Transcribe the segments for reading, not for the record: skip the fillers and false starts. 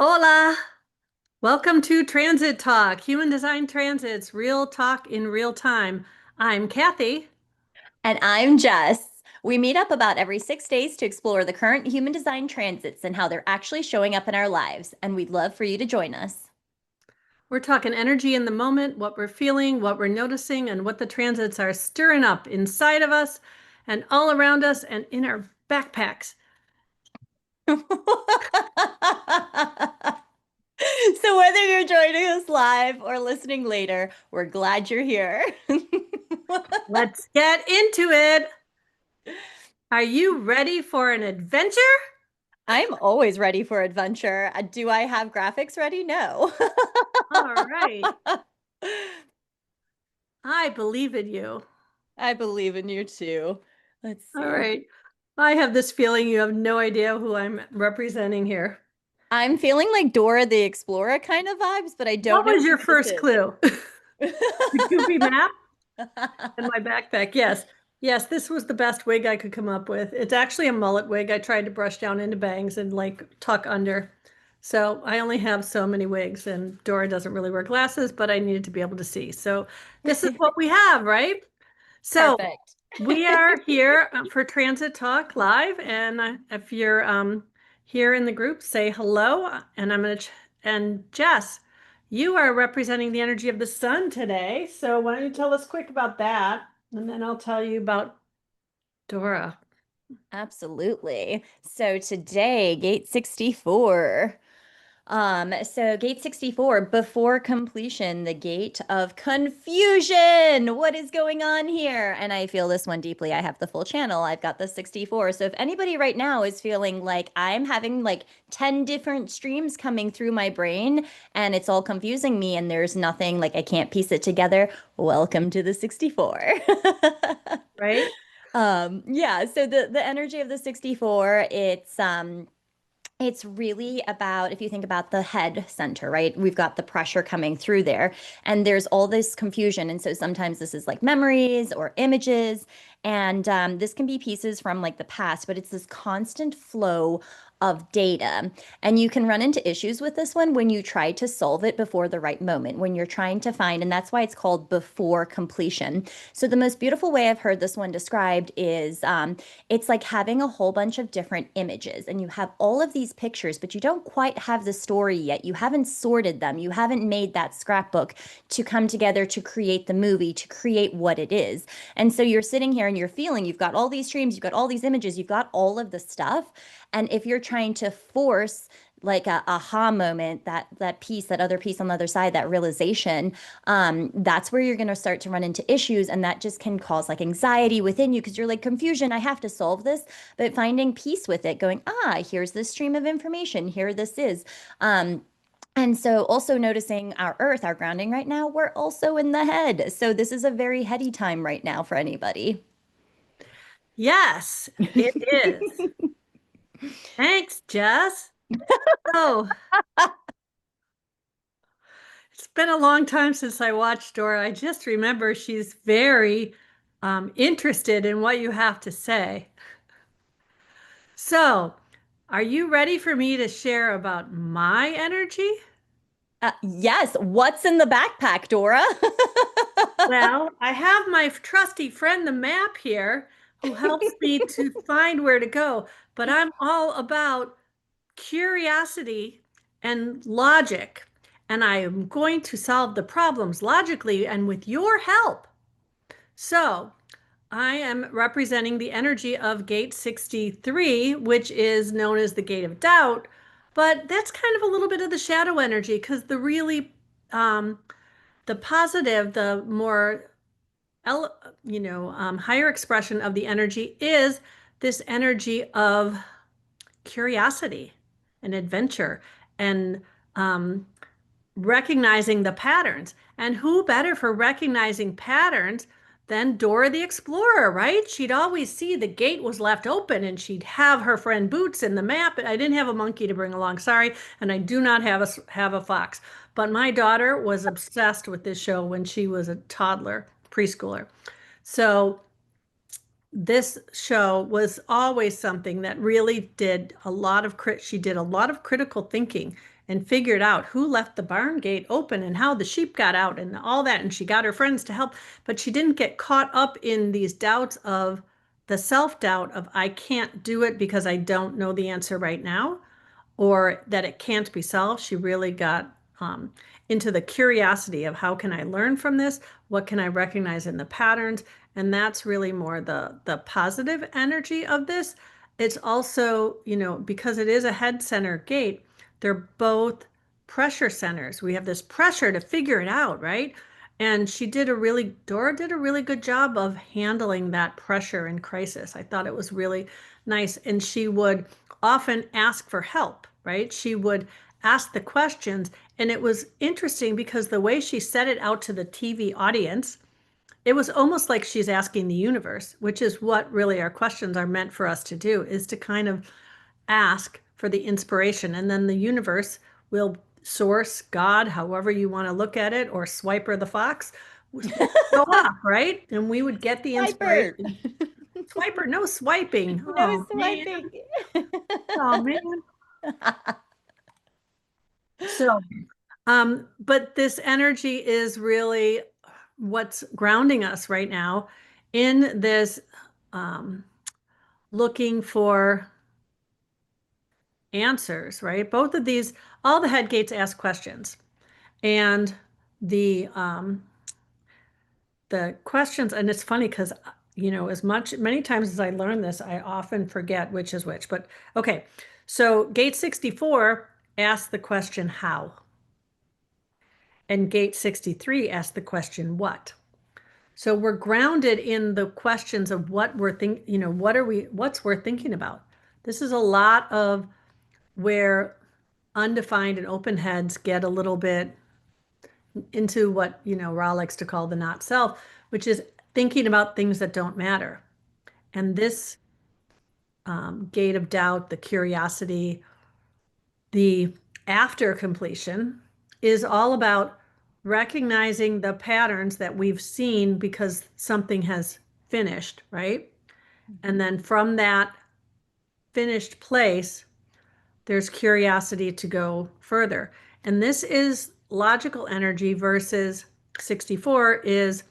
Hola! Welcome to Transit Talk, Human Design Transits, real talk in real time. I'm Kathy. And I'm Jess. We meet up about every 6 days to explore the current human design transits and how they're actually showing up in our lives. And we'd love for you to join us. We're talking energy in the moment, what we're feeling, what we're noticing, and what the transits are stirring up inside of us and all around us and in our backpacks. So, whether you're joining us live or listening later, we're glad you're here. Let's get into it. Are you ready for an adventure? I'm always ready for adventure. Do I have graphics ready? No. All right. I believe in you. I believe in you too. Let's All see. right. I have this feeling you have no idea who I'm representing here. I'm feeling like Dora the Explorer kind of vibes, but I don't What know was who your this first is. clue? The goofy map in my backpack. Yes. Yes, this was the best wig I could come up with. It's actually a mullet wig. I tried to brush down into bangs and like tuck under. So I only have so many wigs, and Dora doesn't really wear glasses, but I needed to be able to see. So this is what we have, right? So Perfect. we are here for Transit Talk Live, and if you're here in the group, say hello. And I'm gonna and Jess, you are representing the energy of the sun today. So why don't you tell us quick about that, and then I'll tell you about Dora. Absolutely. So today, gate 64. So gate 64, before completion, the gate of confusion. What is going on here? And I feel this one deeply. I have the full channel. I've got the 64. So if anybody right now is feeling like I'm having like 10 different streams coming through my brain and it's all confusing me and there's nothing like I can't piece it together, welcome to the 64. Right? Yeah, so the energy of the 64, it's really about, if you think about the head center, right? We've got the pressure coming through there, and there's all this confusion. And so sometimes this is like memories or images, and this can be pieces from like the past, but it's this constant flow of data. And you can run into issues with this one when you try to solve it before the right moment, when you're trying to find, and that's why it's called before completion. So the most beautiful way I've heard this one described is it's like having a whole bunch of different images, and you have all of these pictures, but you don't quite have the story yet. You haven't sorted them. You haven't made that scrapbook to come together to create the movie, to create what it is. And so you're sitting here and you're feeling you've got all these streams, you've got all these images, you've got all of the stuff. And if you're trying to force like a aha moment, that piece, that other piece on the other side, that realization, that's where you're going to start to run into issues, and that just can cause like anxiety within you because you're like confusion. I have to solve this, but finding peace with it, going, here's this stream of information. Here this is. And so also noticing our earth, our grounding right now, we're also in the head. So this is a very heady time right now for anybody. Yes, it is. Thanks, Jess. Oh, it's been a long time since I watched Dora. I just remember she's very interested in what you have to say. So, are you ready for me to share about my energy? Yes. What's in the backpack, Dora? Well, I have my trusty friend, the map here, who helps me to find where to go, but I'm all about curiosity and logic, and I am going to solve the problems logically and with your help. So, I am representing the energy of gate 63, which is known as the gate of doubt, but that's kind of a little bit of the shadow energy because um, the positive, the more, higher expression of the energy is this energy of curiosity and adventure and um, recognizing the patterns. And who better for recognizing patterns than Dora the Explorer, right? She'd always see the gate was left open and she'd have her friend Boots in the map. I didn't have a monkey to bring along, sorry, and I do not have a fox. But my daughter was obsessed with this show when she was a toddler, preschooler. So this show was always something that really did a lot of she did a lot of critical thinking and figured out who left the barn gate open and how the sheep got out and all that. And she got her friends to help, but she didn't get caught up in these doubts of the self-doubt of I can't do it because I don't know the answer right now, or that it can't be solved. She really got into the curiosity of how can I learn from this? What can I recognize in the patterns? And that's really more the positive energy of this. It's also, because it is a head center gate, they're both pressure centers. We have this pressure to figure it out, right? And Dora did a really good job of handling that pressure in crisis. I thought it was really nice. And she would often ask for help, right? She would ask the questions. And it was interesting because the way she set it out to the TV audience, it was almost like she's asking the universe, which is what really our questions are meant for us to do, is to kind of ask for the inspiration. And then the universe will source God, however you want to look at it, or Swiper the fox, go off, right? And we would get the Swiper. inspiration. Swiper, no swiping. No Oh man. swiping. Oh man. So, but this energy is really what's grounding us right now in this um, looking for answers, right? Both of these, all the head gates ask questions, and the questions, and it's funny because many times as I learn this, I often forget which is which. But okay, so gate 64 asks the question how, and gate 63 asks the question what. So we're grounded in the questions of what we're what's worth thinking about. This is a lot of where undefined and open heads get a little bit into what, Ra likes to call the not self, which is thinking about things that don't matter. And this gate of doubt, the curiosity, the after completion is all about recognizing the patterns that we've seen because something has finished, right? And then from that finished place, there's curiosity to go further. And this is logical energy versus 64 is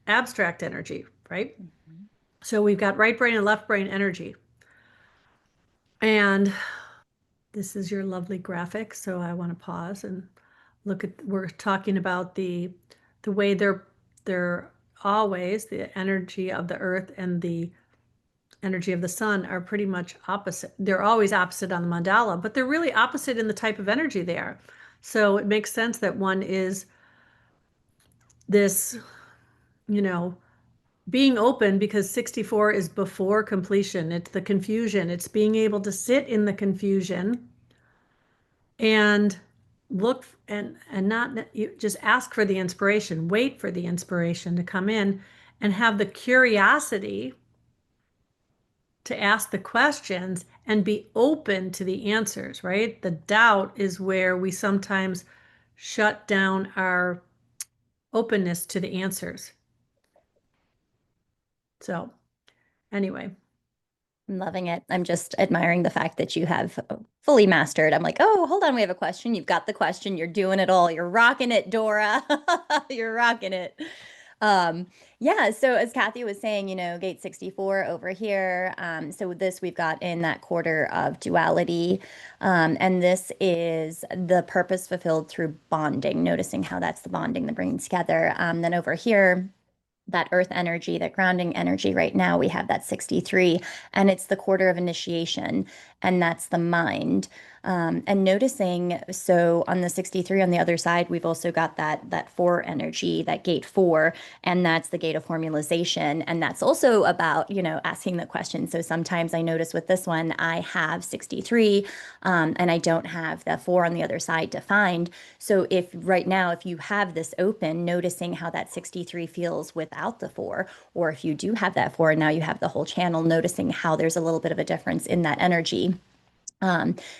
abstract energy, right? Mhm. So we've got right brain and left brain energy. And this is your lovely graphic. So I want to pause and we're talking about the way they're always the energy of the earth and the energy of the sun are pretty much opposite. They're always opposite on the mandala, but they're really opposite in the type of energy they are. So it makes sense that one is this, you know, being open because 64 is before completion. It's the confusion. It's being able to sit in the confusion and look and not you just ask for the inspiration, wait for the inspiration to come in and have the curiosity to ask the questions and be open to the answers, right? The doubt is where we sometimes shut down our openness to the answers. So, anyway, I'm loving it. I'm just admiring the fact that you have fully mastered. I'm like, oh, hold on, we have a question. You've got the question. You're doing it all. You're rocking it, Dora. You're rocking it. Um, yeah, so as Kathy was saying, gate 64 over here. So with this, we've got in that quarter of duality. And this is the purpose fulfilled through bonding, noticing how that's the bonding, the bringing together. Then over here, that earth energy, that grounding energy right now, we have that 63, and it's the quarter of initiation, and that's the mind. And noticing, so on the 63 on the other side, we've also got that four energy, that gate four, and that's the gate of formalization. And that's also about, asking the question. So sometimes I notice with this one, I have 63, and I don't have the four on the other side defined. So if right now, if you have this open, noticing how that 63 feels without the four, or if you do have that four and now you have the whole channel, noticing how there's a little bit of a difference in that energy.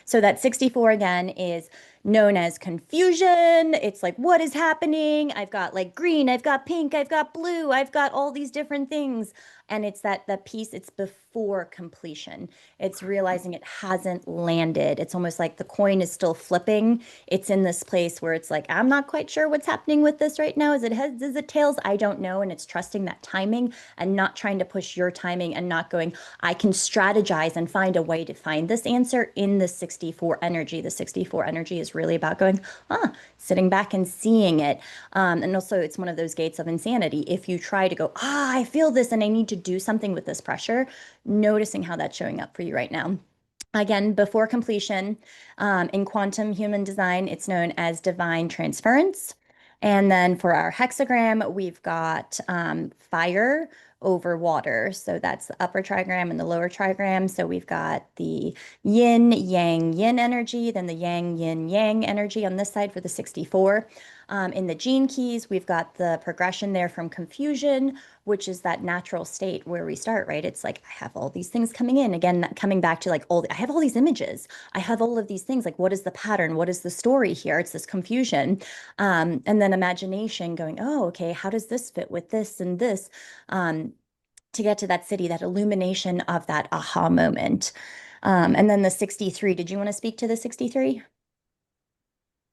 So that 64 again is known as confusion. It's like, what is happening? I've got like green, I've got pink, I've got blue, I've got all these different things. And it's that the piece, it's before completion. It's realizing it hasn't landed. It's almost like the coin is still flipping. It's in this place where it's like, I'm not quite sure what's happening with this right now. Is it heads? Is it tails? I don't know. And it's trusting that timing and not trying to push your timing and not going, I can strategize and find a way to find this answer in the 64 energy. The 64 energy is really about going, sitting back and seeing it. And also, it's one of those gates of insanity. If you try to go, I feel this and I need to do something with this pressure, noticing how that's showing up for you right now. Again, before completion, in quantum human design, it's known as divine transference. And then for our hexagram, we've got fire over water. So that's the upper trigram and the lower trigram. So we've got the yin, yang, yin energy, then the yang, yin, yang energy on this side for the 64. In the gene keys, we've got the progression there from confusion, which is that natural state where we start, right? It's like, I have all these things coming in. Again, coming back to like, I have all these images. I have all of these things. Like, what is the pattern? What is the story here? It's this confusion. And then imagination going, oh, okay, how does this fit with this and this? To get to that city, that illumination of that aha moment. And then the 63, did you want to speak to the 63?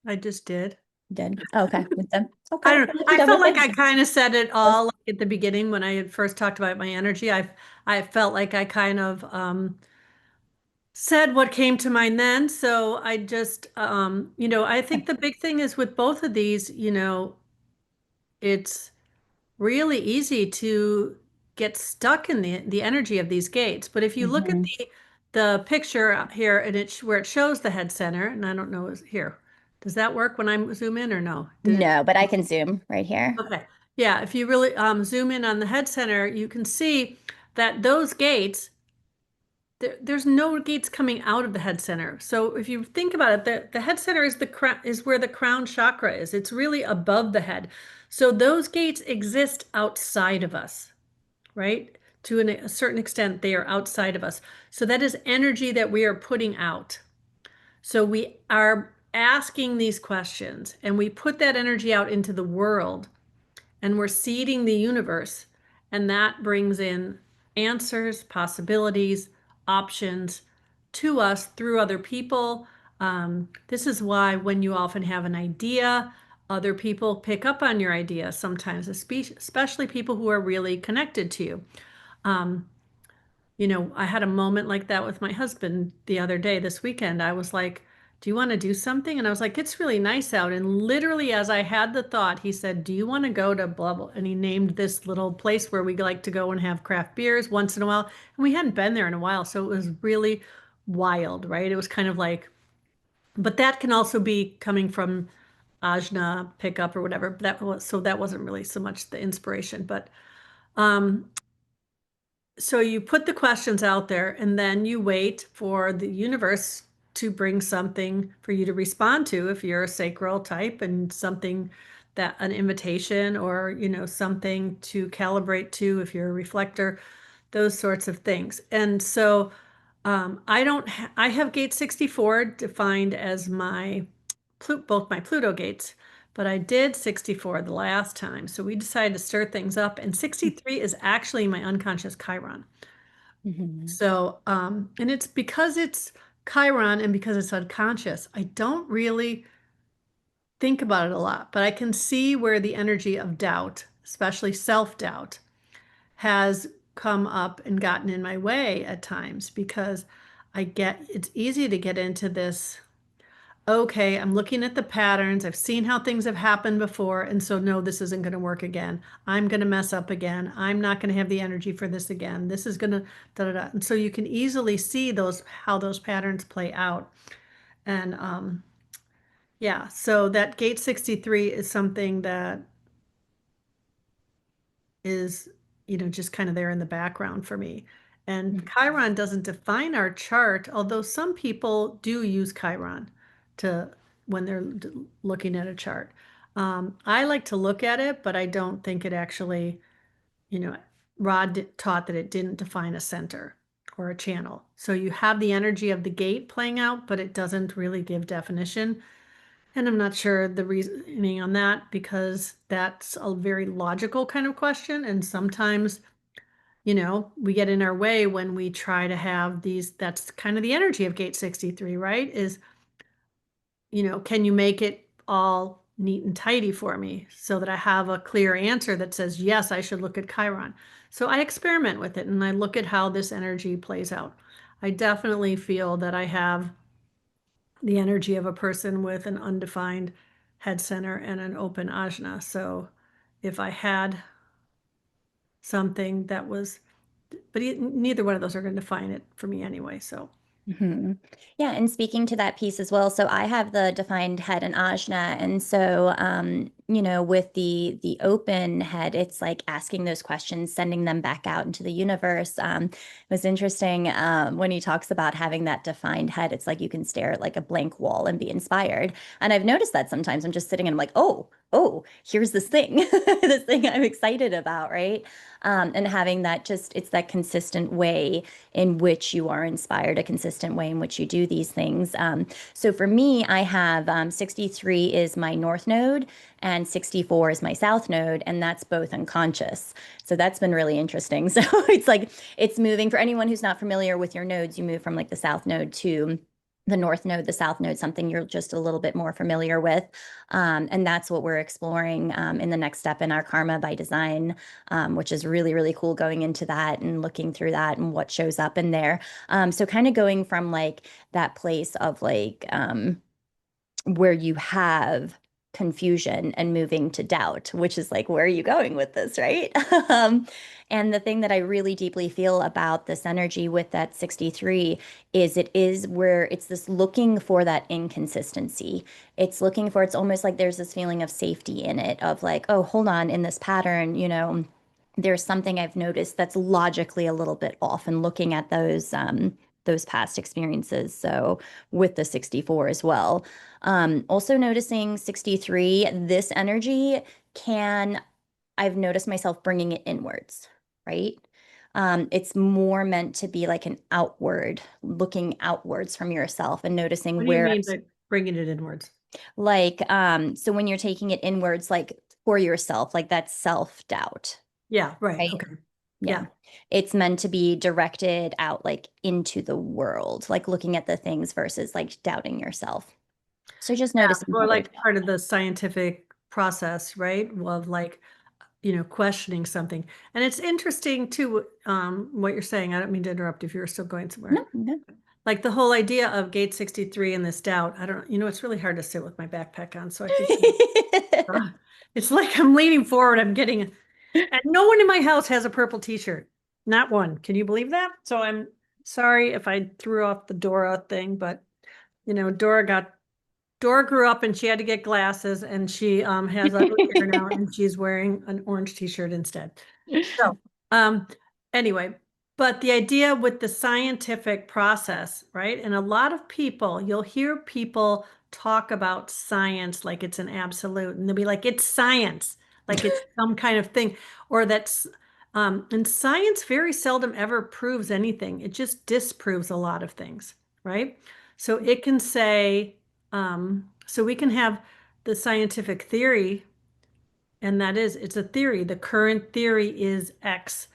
I just did. Did. Oh, okay. With them. I Okay. don't know. We'll be I done felt with like it. I kind of said it all like at the beginning when I had first talked about my energy. I felt like I kind of said what came to mind then. So I just I think the big thing is with both of these, it's really easy to get stuck in the energy of these gates. But if you look at Mhm. the picture here and where it shows the head center, and I don't know is here. Does that work when I zoom in or no? Did it? No, but I can zoom right here. Okay. Yeah, if you really zoom in on the head center, you can see that those gates, there's no gates coming out of the head center. So if you think about it, the head center is is where the crown chakra is. It's really above the head. So those gates exist outside of us, right? To a certain extent, they are outside of us. So that is energy that we are putting out. So we are asking these questions and we put that energy out into the world and we're seeding the universe. And that brings in answers, possibilities, options to us through other people. This is why when you often have an idea, other people pick up on your idea sometimes, especially people who are really connected to you. Um, I had a moment like that with my husband the other day, this weekend. I was like, do you want to do something? And I was like, it's really nice out. And literally, as I had the thought, he said, do you want to go to blah, blah? And he named this little place where we like to go and have craft beers once in a while. And we hadn't been there in a while. So it was really wild, right? It was kind of like, but that can also be coming from Ajna pickup or whatever. So that wasn't really so much the inspiration. But um, so you put the questions out there and then you wait for the universe to bring something for you to respond to if you're a sacral type and something that an invitation or something to calibrate to if you're a reflector, those sorts of things. And so I don't I have gate 64 defined as both my Pluto gates, but I did 64 the last time. So we decided to stir things up, and 63 is actually my unconscious Chiron. Mhm. So, and it's because it's Chiron and because it's unconscious, I don't really think about it a lot, but I can see where the energy of doubt, especially self-doubt, has come up and gotten in my way at times because it's easy to get into this. Okay, I'm looking at the patterns. I've seen how things have happened before. And so, no, this isn't going to work again. I'm going to mess up again. I'm not going to have the energy for this again. This is going to da da da. And so you can easily see how those patterns play out. And yeah, so that gate 63 is something that is, just kind of there in the background for me. And Chiron doesn't define our chart, although some people do use Chiron to when they're looking at a chart. I like to look at it, but I don't think it actually, you know, Rod taught that it didn't define a center or a channel. So you have the energy of the gate playing out, but it doesn't really give definition. And I'm not sure the reasoning on that because that's a very logical kind of question. And sometimes we get in our way when we try to have these. That's kind of the energy of gate 63, right? Is, can you make it all neat and tidy for me so that I have a clear answer that says, yes, I should look at Chiron. So I experiment with it and I look at how this energy plays out. I definitely feel that I have the energy of a person with an undefined head center and an open ajna. So if I had something that was, but neither one of those are going to define it for me anyway. So Mhm. Yeah, and speaking to that piece as well, so I have the defined head and ajna, and so with the open head, it's like asking those questions, sending them back out into the universe. It was interesting when he talks about having that defined head. It's like you can stare at like a blank wall and be inspired. And I've noticed that sometimes I'm just sitting and I'm like, oh, here's this thing, this thing I'm excited about, right? And having that just, it's that consistent way in which you are inspired, a consistent way in which you do these things. So for me, I have 63 is my north node and 64 is my south node, and that's both unconscious. So that's been really interesting. So it's like it's moving for anyone who's not familiar with your nodes, you move from like the south node to the north node, the south node, something you're just a little bit more familiar with. And that's what we're exploring in the next step in our Karma by Design, which is really, really cool going into that and looking through that and what shows up in there. So kind of going from like that place of like where you have confusion and moving to doubt, which is like, where are you going with this, right? And the thing that I really deeply feel about this energy with that 63 is it is where it's this looking for that inconsistency. It's looking for, it's almost like there's this feeling of safety in it, of like, oh, hold on, in this pattern, there's something I've noticed that's logically a little bit off and looking at those past experiences. So with the 64 as well. Also noticing 63, this energy can, I've noticed myself bringing it inwards, right? It's more meant to be like an outward, looking outwards from yourself and noticing what do you where, mean by bringing it inwards? like, so when you're taking it inwards, like for yourself, like that self-doubt, Yeah, right. right? Okay. Yeah. Yeah. It's meant to be directed out like into the world, like looking at the things versus like doubting yourself. So just noticing Or how those. like part of the scientific process, right? Of like, questioning something. And it's interesting too, what you're saying. I don't mean to interrupt if you're still going somewhere. No, no. Like the whole idea of gate 63 and this doubt. I don't, it's really hard to sit with my backpack on. So I keep, it's like I'm leaning forward. I'm getting, and no one in my house has a purple t-shirt. Not one. Can you believe that? So I'm sorry if I threw off the Dora thing, but Dora grew up and she had to get glasses and she has ugly hair now and she's wearing an orange t-shirt instead. So anyway, but the idea with the scientific process, right? And a lot of people, you'll hear people talk about science like it's an absolute, and they'll be like, it's science, like it's some kind of thing, or that's and science very seldom ever proves anything. It just disproves a lot of things, right? So it can say, so we can have the scientific theory, and that is, it's a theory. The current theory is X,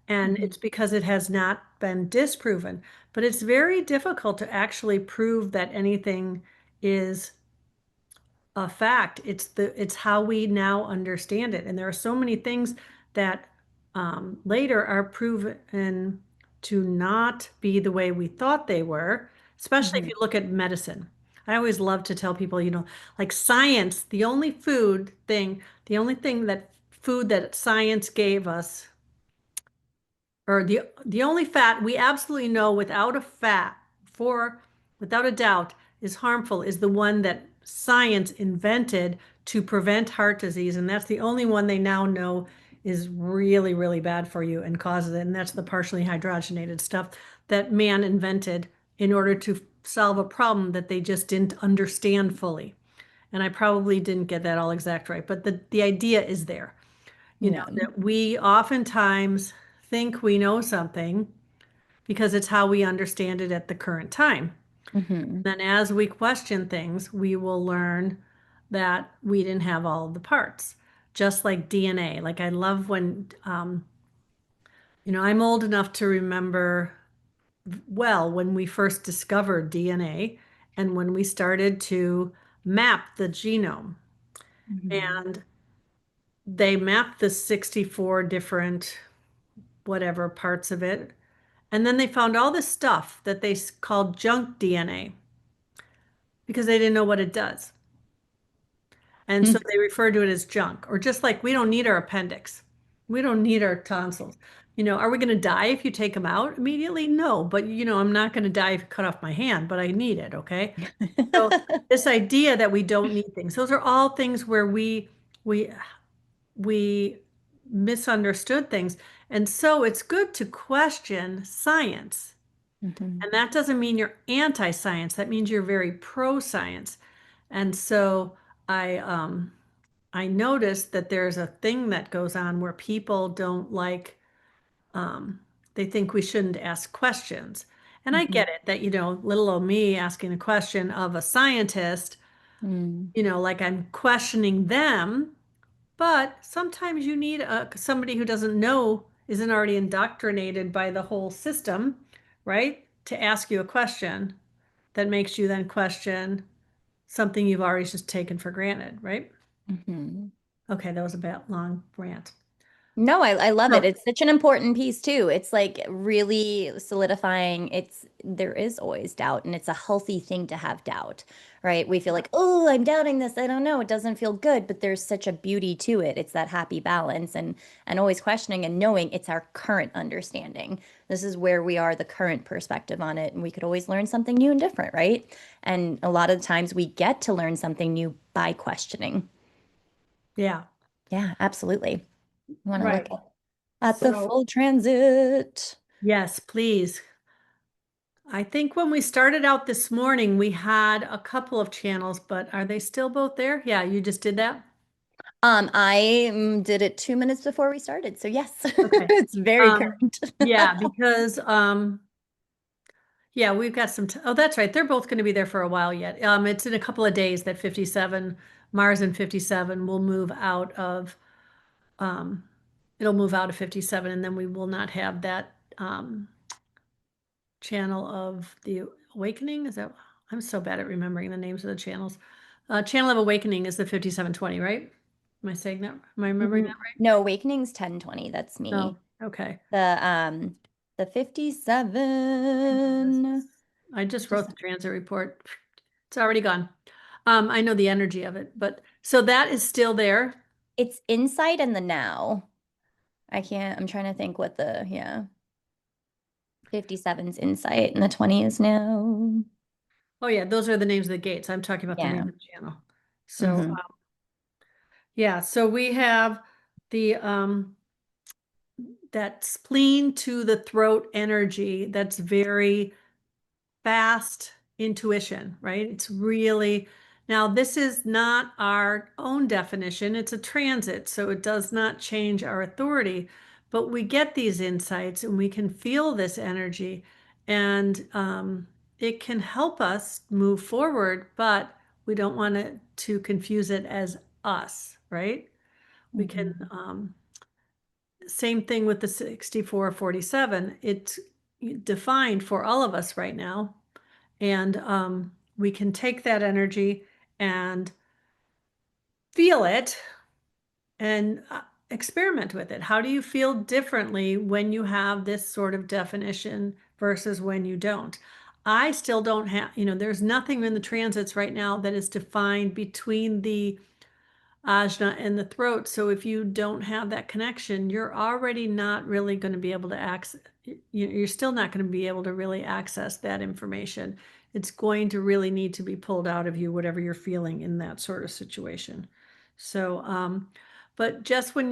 and Mhm, it's because it has not been disproven. But it's very difficult to actually prove that anything is a fact. It's how we now understand it. And there are so many things that later are proven to not be the way we thought they were, especially if mhm, you look at medicine. I always love to tell people, like science, the only thing that food that science gave us, or the only fat we absolutely know without a doubt is harmful, is the one that science invented to prevent heart disease, and that's the only one they now know is really, really bad for you and causes it, and that's the partially hydrogenated stuff that man invented in order to solve a problem that they just didn't understand fully. And I probably didn't get that all exact right, but the idea is there, yeah. that we oftentimes think we know something because it's how we understand it at the current time. Mhm, Then, as we question things, we will learn that we didn't have all of the parts, just like DNA. Like, I love when I'm old enough to remember well when we first discovered DNA and when we started to map the genome. Mhm. And they mapped the 64 different whatever parts of it. And then they found all this stuff that they called junk DNA because they didn't know what it does. And so they refer to it as junk, or just like we don't need our appendix. We don't need our tonsils. Are we going to die if you take them out immediately? No, but I'm not going to die if you cut off my hand, but I need it, okay? So this idea that we don't need things, those are all things where we we misunderstood things. And so it's good to question science. Mhm. And that doesn't mean you're anti-science. That means you're very pro-science. And so I noticed that there's a thing that goes on where people don't like, um, they think we shouldn't ask questions. And I Mhm. get it that, little old me asking a question of a scientist, Mm. like I'm questioning them, but sometimes you need somebody who doesn't know, isn't already indoctrinated by the whole system, right? To ask you a question that makes you then question something you've already just taken for granted, right? Mhm. Okay, that was a bit long rant. No, I love it. No, It's such an important piece too. It's like really solidifying. There is always doubt, and it's a healthy thing to have doubt, right? We feel like, oh, I'm doubting this. I don't know. It doesn't feel good, but there's such a beauty to it. It's that happy balance and always questioning and knowing it's our current understanding. This is where we are, the current perspective on it, and we could always learn something new and different, right? And a lot of the times we get to learn something new by questioning. yeah, Yeah, absolutely. I want to look right. at the So, full transit. yes, please. I think when we started out this morning, we had a couple of channels, but are they still both there? Yeah, you just did that? I did it 2 minutes before we started, so yes, Okay. it's very Um, current. yeah, because yeah, we've got some oh, that's right. They're both going to be there for a while yet. It's in a couple of days that 57, Mars and 57 will move out of um it'll move out of 57 and then we will not have that channel of the awakening. Is that I'm so bad at remembering the names of the channels. Channel of awakening is the 5720, right? Am I saying that? Am I remembering that No, Awakening's 1020. That's right? me. No. Okay. The I just wrote the 57. transit report. It's already gone. I know the energy of it, but so that is still there. It's Insight and the Now. I'm trying to think what yeah. 57's Insight and the 20 is Now. Oh yeah, those are the names of the gates. I'm talking about the name Yeah. of the channel. So Hmm. yeah, so we have the that spleen to the throat energy that's very fast intuition, right? It's really, now this is not our own definition, it's a transit, so it does not change our authority, but we get these insights and we can feel this energy and it can help us move forward, but we don't want it to confuse it as us, right? We can, Hmm. same thing with the 6447. It's defined for all of us right now. And we can take that energy and feel it and experiment with it. How do you feel differently when you have this sort of definition versus when you don't? I still don't have, there's nothing in the transits right now that is defined between the ajna and the throat. So if you don't have that connection, you're already not really going to be able to access, you're still not going to be able to really access that information. It's going to really need to be pulled out of you, whatever you're feeling in that sort of situation. So, but just when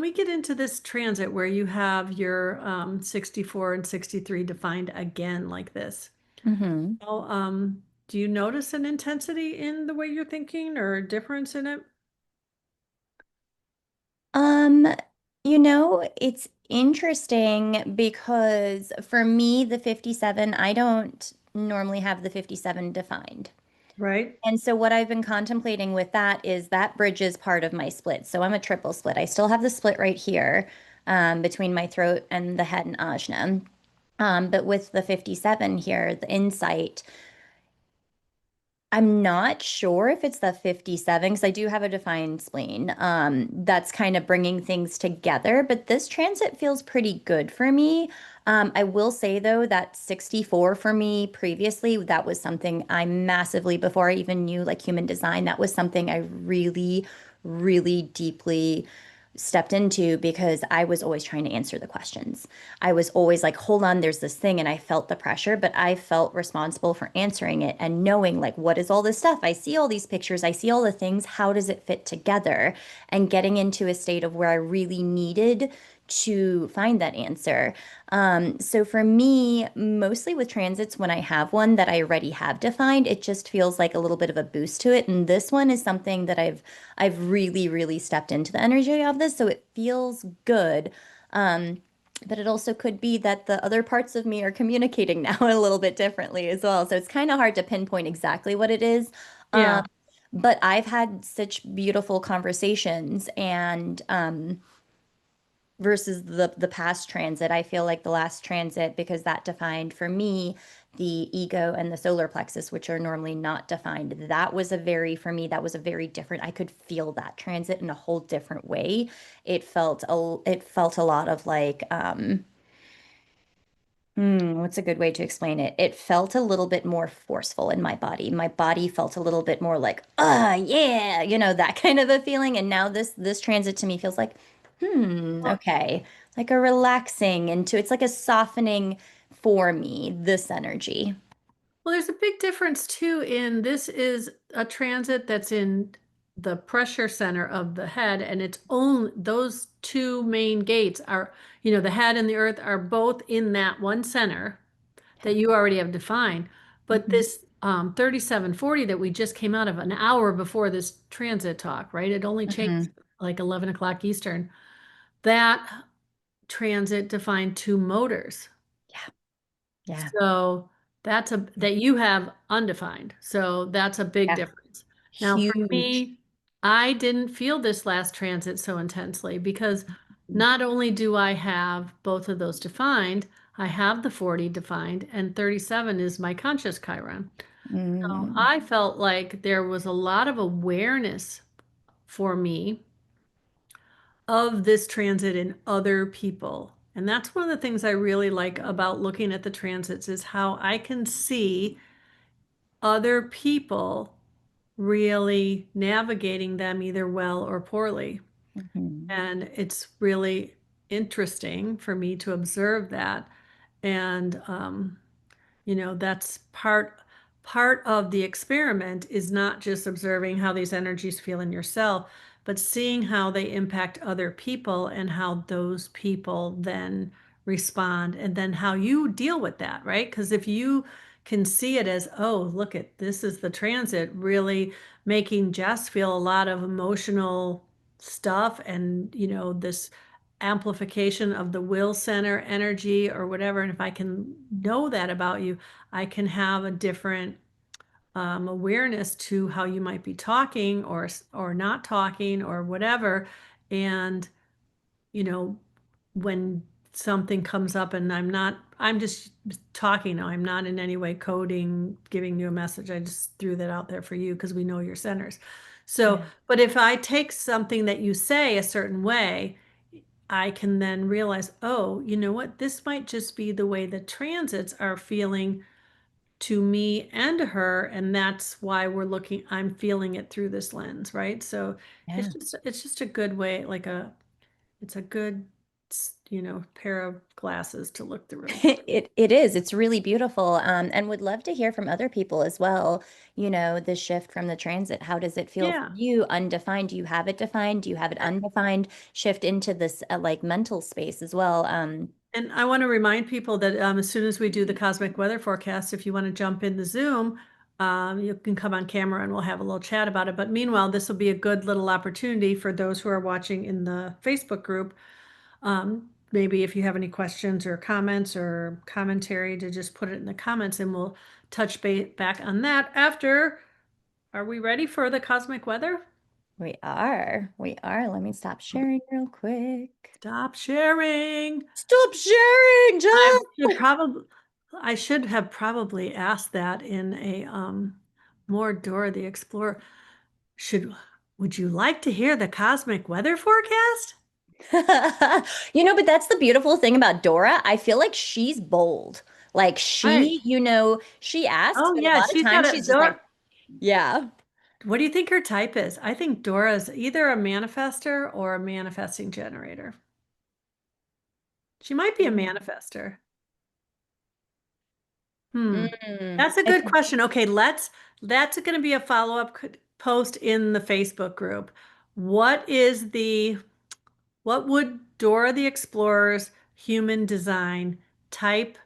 we get into this transit where you have your 64 and 63 defined again like this, Hmm. well, do you notice an intensity in the way you're thinking or a difference in it? Um, it's interesting because for me, the 57, I don't normally have the 57 defined. Right? And so what I've been contemplating with that is that bridge is part of my split. So I'm a triple split. I still have the split right here. between my throat and the head and ajna. But with the 57 here, the insight, I'm not sure if it's the 57 because I do have a defined spleen. That's kind of bringing things together, but this transit feels pretty good for me. I will say though that 64 for me previously, that was something I massively, before I even knew like human design, that was something I really, really deeply stepped into because I was always trying to answer the questions. I was always like, hold on, there's this thing. And I felt the pressure, but I felt responsible for answering it and knowing, like, what is all this stuff? I see all these pictures, I see all the things. How does it fit together? And getting into a state of where I really needed to find that answer. So for me, mostly with transits, when I have one that I already have defined, it just feels like a little bit of a boost to it. And this one is something that I've really, really stepped into the energy of this, so it feels good. Um, but it also could be that the other parts of me are communicating now a little bit differently as well. So it's kind of hard to pinpoint exactly what it is. Um, Yeah. but I've had such beautiful conversations and versus the past transit. I feel like the last transit, because that defined for me the ego and the solar plexus, which are normally not defined. That was a very, for me, that was a very different, I could feel that transit in a whole different way. It felt a lot of like, what's a good way to explain it? It felt a little bit more forceful in my body. My body felt a little bit more like, yeah, that kind of a feeling. And now this transit to me feels like, Well, okay, like a relaxing into it's like a softening for me, this energy. well, there's a big difference too in this is a transit that's in the pressure center of the head, and it's only those two main gates are, the head and the earth are both in that one center that you already have defined. But Mhm. this 3740 that we just came out of an hour before this transit talk, right? It only changed Mhm. like 11 o'clock Eastern. That transit defined two motors. Yeah, yeah, So that you have undefined. So that's a big yeah. difference. Now for Huge. me, I didn't feel this last transit so intensely because not only do I have both of those defined, I have the 40 defined and 37 is my conscious Chiron. So Mm, I felt like there was a lot of awareness for me of this transit in other people. And that's one of the things I really like about looking at the transits is how I can see other people really navigating them either well or poorly. mhm, And it's really interesting for me to observe that. And that's part of the experiment is not just observing how these energies feel in yourself, but seeing how they impact other people and how those people then respond and then how you deal with that, right? Because if you can see it as, oh, look at this is the transit really making Jess feel a lot of emotional stuff and this amplification of the will center energy or whatever. And if I can know that about you, I can have a different awareness to how you might be talking or not talking or whatever. And you know, when something comes up and I'm just talking now, I'm not in any way coding, giving you a message. I just threw that out there for you because we know your centers. So, yeah. but if I take something that you say a certain way, I can then realize, oh, you know what? This might just be the way the transits are feeling to me and to her. And that's why I'm feeling it through this lens, right? So Yeah. it's just a good way, it's a good, pair of glasses to look through. It is. It's really beautiful. And would love to hear from other people as well. The shift from the transit. How does it feel for Yeah. you? Undefined. Do you have it defined? Do you have it undefined? Shift into this like mental space as well. And I want to remind people that as soon as we do the cosmic weather forecast, if you want to jump in the Zoom, you can come on camera and we'll have a little chat about it. But meanwhile, this will be a good little opportunity for those who are watching in the Facebook group. Maybe if you have any questions or comments or commentary, to just put it in the comments and we'll touch back on that after. Are we ready for the cosmic weather? We are. We are. Let me stop sharing real quick. Stop sharing. Stop sharing, I Jess. should probably I should have probably asked that in a more Dora the Explorer. Should would you like to hear the cosmic weather forecast? But that's the beautiful thing about Dora. I feel like she's bold. Like Right. she asks, Oh but a yeah, lot of she's got times a she's just Dora. like, yeah. What do you think her type is? I think Dora's either a manifester or a manifesting generator. She might be a manifester. Hmm. Mm, That's a I good question. Okay, that's going to be a follow-up post in the Facebook group. What is the what would Dora the Explorer's human design type,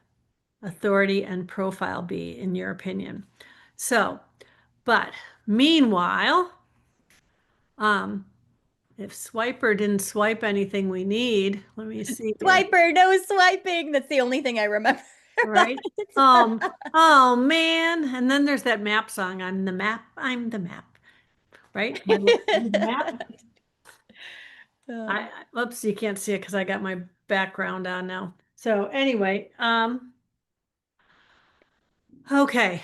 authority, and profile be in your opinion? So, but meanwhile, um, if Swiper didn't swipe anything we need, let me see here. Swiper, no swiping. That's the only thing I remember about Right? it. Oh man. And then there's that map song. I'm the map. I'm the map. Right? Am I the map? Uh, Oops, you can't see it because I got my background on now. So anyway, okay.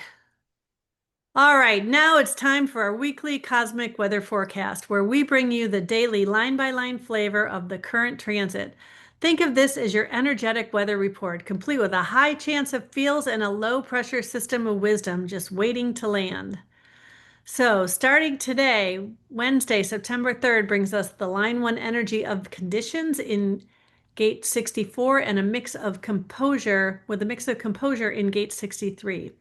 All right, now it's time for our weekly cosmic weather forecast, where we bring you the daily line by line flavor of the current transit. Think of this as your energetic weather report, complete with a high chance of feels and a low pressure system of wisdom just waiting to land. So, starting today, Wednesday, September 3rd, brings us the line one energy of conditions in gate 64 and a mix of composure with a mix of composure in gate 63.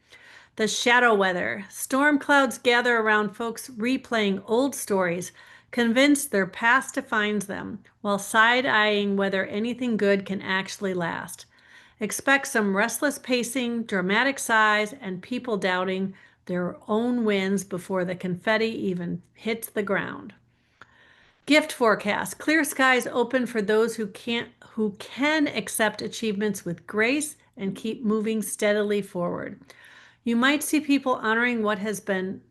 The shadow weather. Storm clouds gather around folks replaying old stories, convinced their past defines them, while side eyeing whether anything good can actually last. Expect some restless pacing, dramatic sighs, and people doubting their own wins before the confetti even hits the ground. Gift forecast. Clear skies open for those who can accept achievements with grace and keep moving steadily forward. You might see people honoring what has been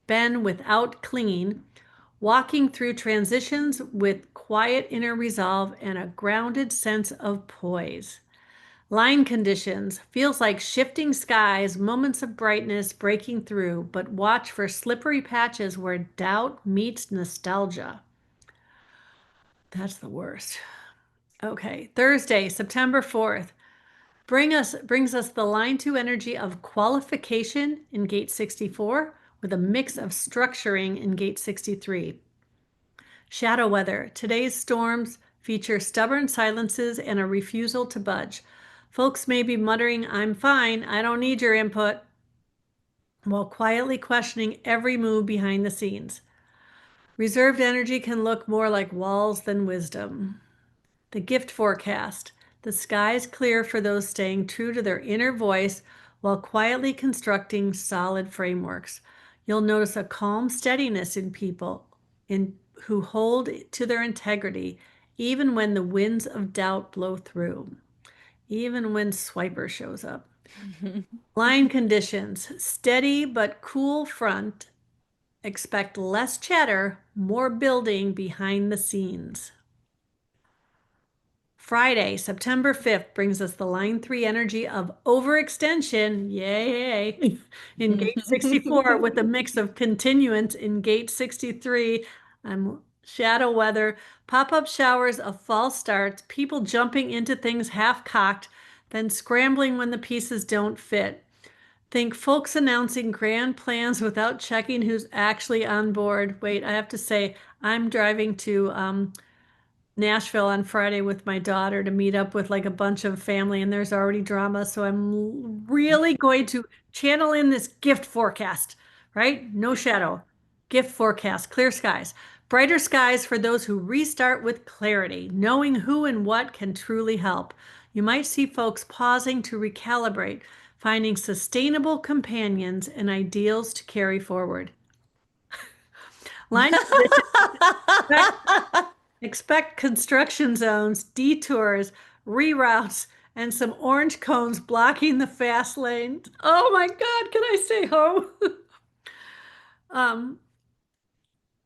without clinging, walking through transitions with quiet inner resolve and a grounded sense of poise. Line conditions feels like shifting skies, moments of brightness breaking through, but watch for slippery patches where doubt meets nostalgia. That's the worst. Okay, Thursday, September 4th. Brings us the line two energy of qualification in gate 64 with a mix of structuring in gate 63. Shadow weather. Today's storms feature stubborn silences and a refusal to budge. Folks may be muttering, I'm fine, I don't need your input, while quietly questioning every move behind the scenes. Reserved energy can look more like walls than wisdom. The gift forecast. The sky is clear for those staying true to their inner voice while quietly constructing solid frameworks. You'll notice a calm steadiness in people who hold to their integrity, even when the winds of doubt blow through, even when Swiper shows up. Line conditions, steady but cool front. Expect less chatter, more building behind the scenes. Friday, September 5th brings us the line three energy of overextension, yay, in gate 64 with a mix of continuance in gate 63. Shadow weather, pop-up showers of false starts, people jumping into things half-cocked, then scrambling when the pieces don't fit. Think folks announcing grand plans without checking who's actually on board. Wait, I have to say, I'm driving to Nashville on Friday with my daughter to meet up with like a bunch of family, and there's already drama. So I'm really going to channel in this gift forecast, right? No shadow. Gift forecast, clear skies. Brighter skies for those who restart with clarity, knowing who and what can truly help. You might see folks pausing to recalibrate, finding sustainable companions and ideals to carry forward. Line expect construction zones, detours, reroutes, and some orange cones blocking the fast lane. Oh my God, can I stay home? um,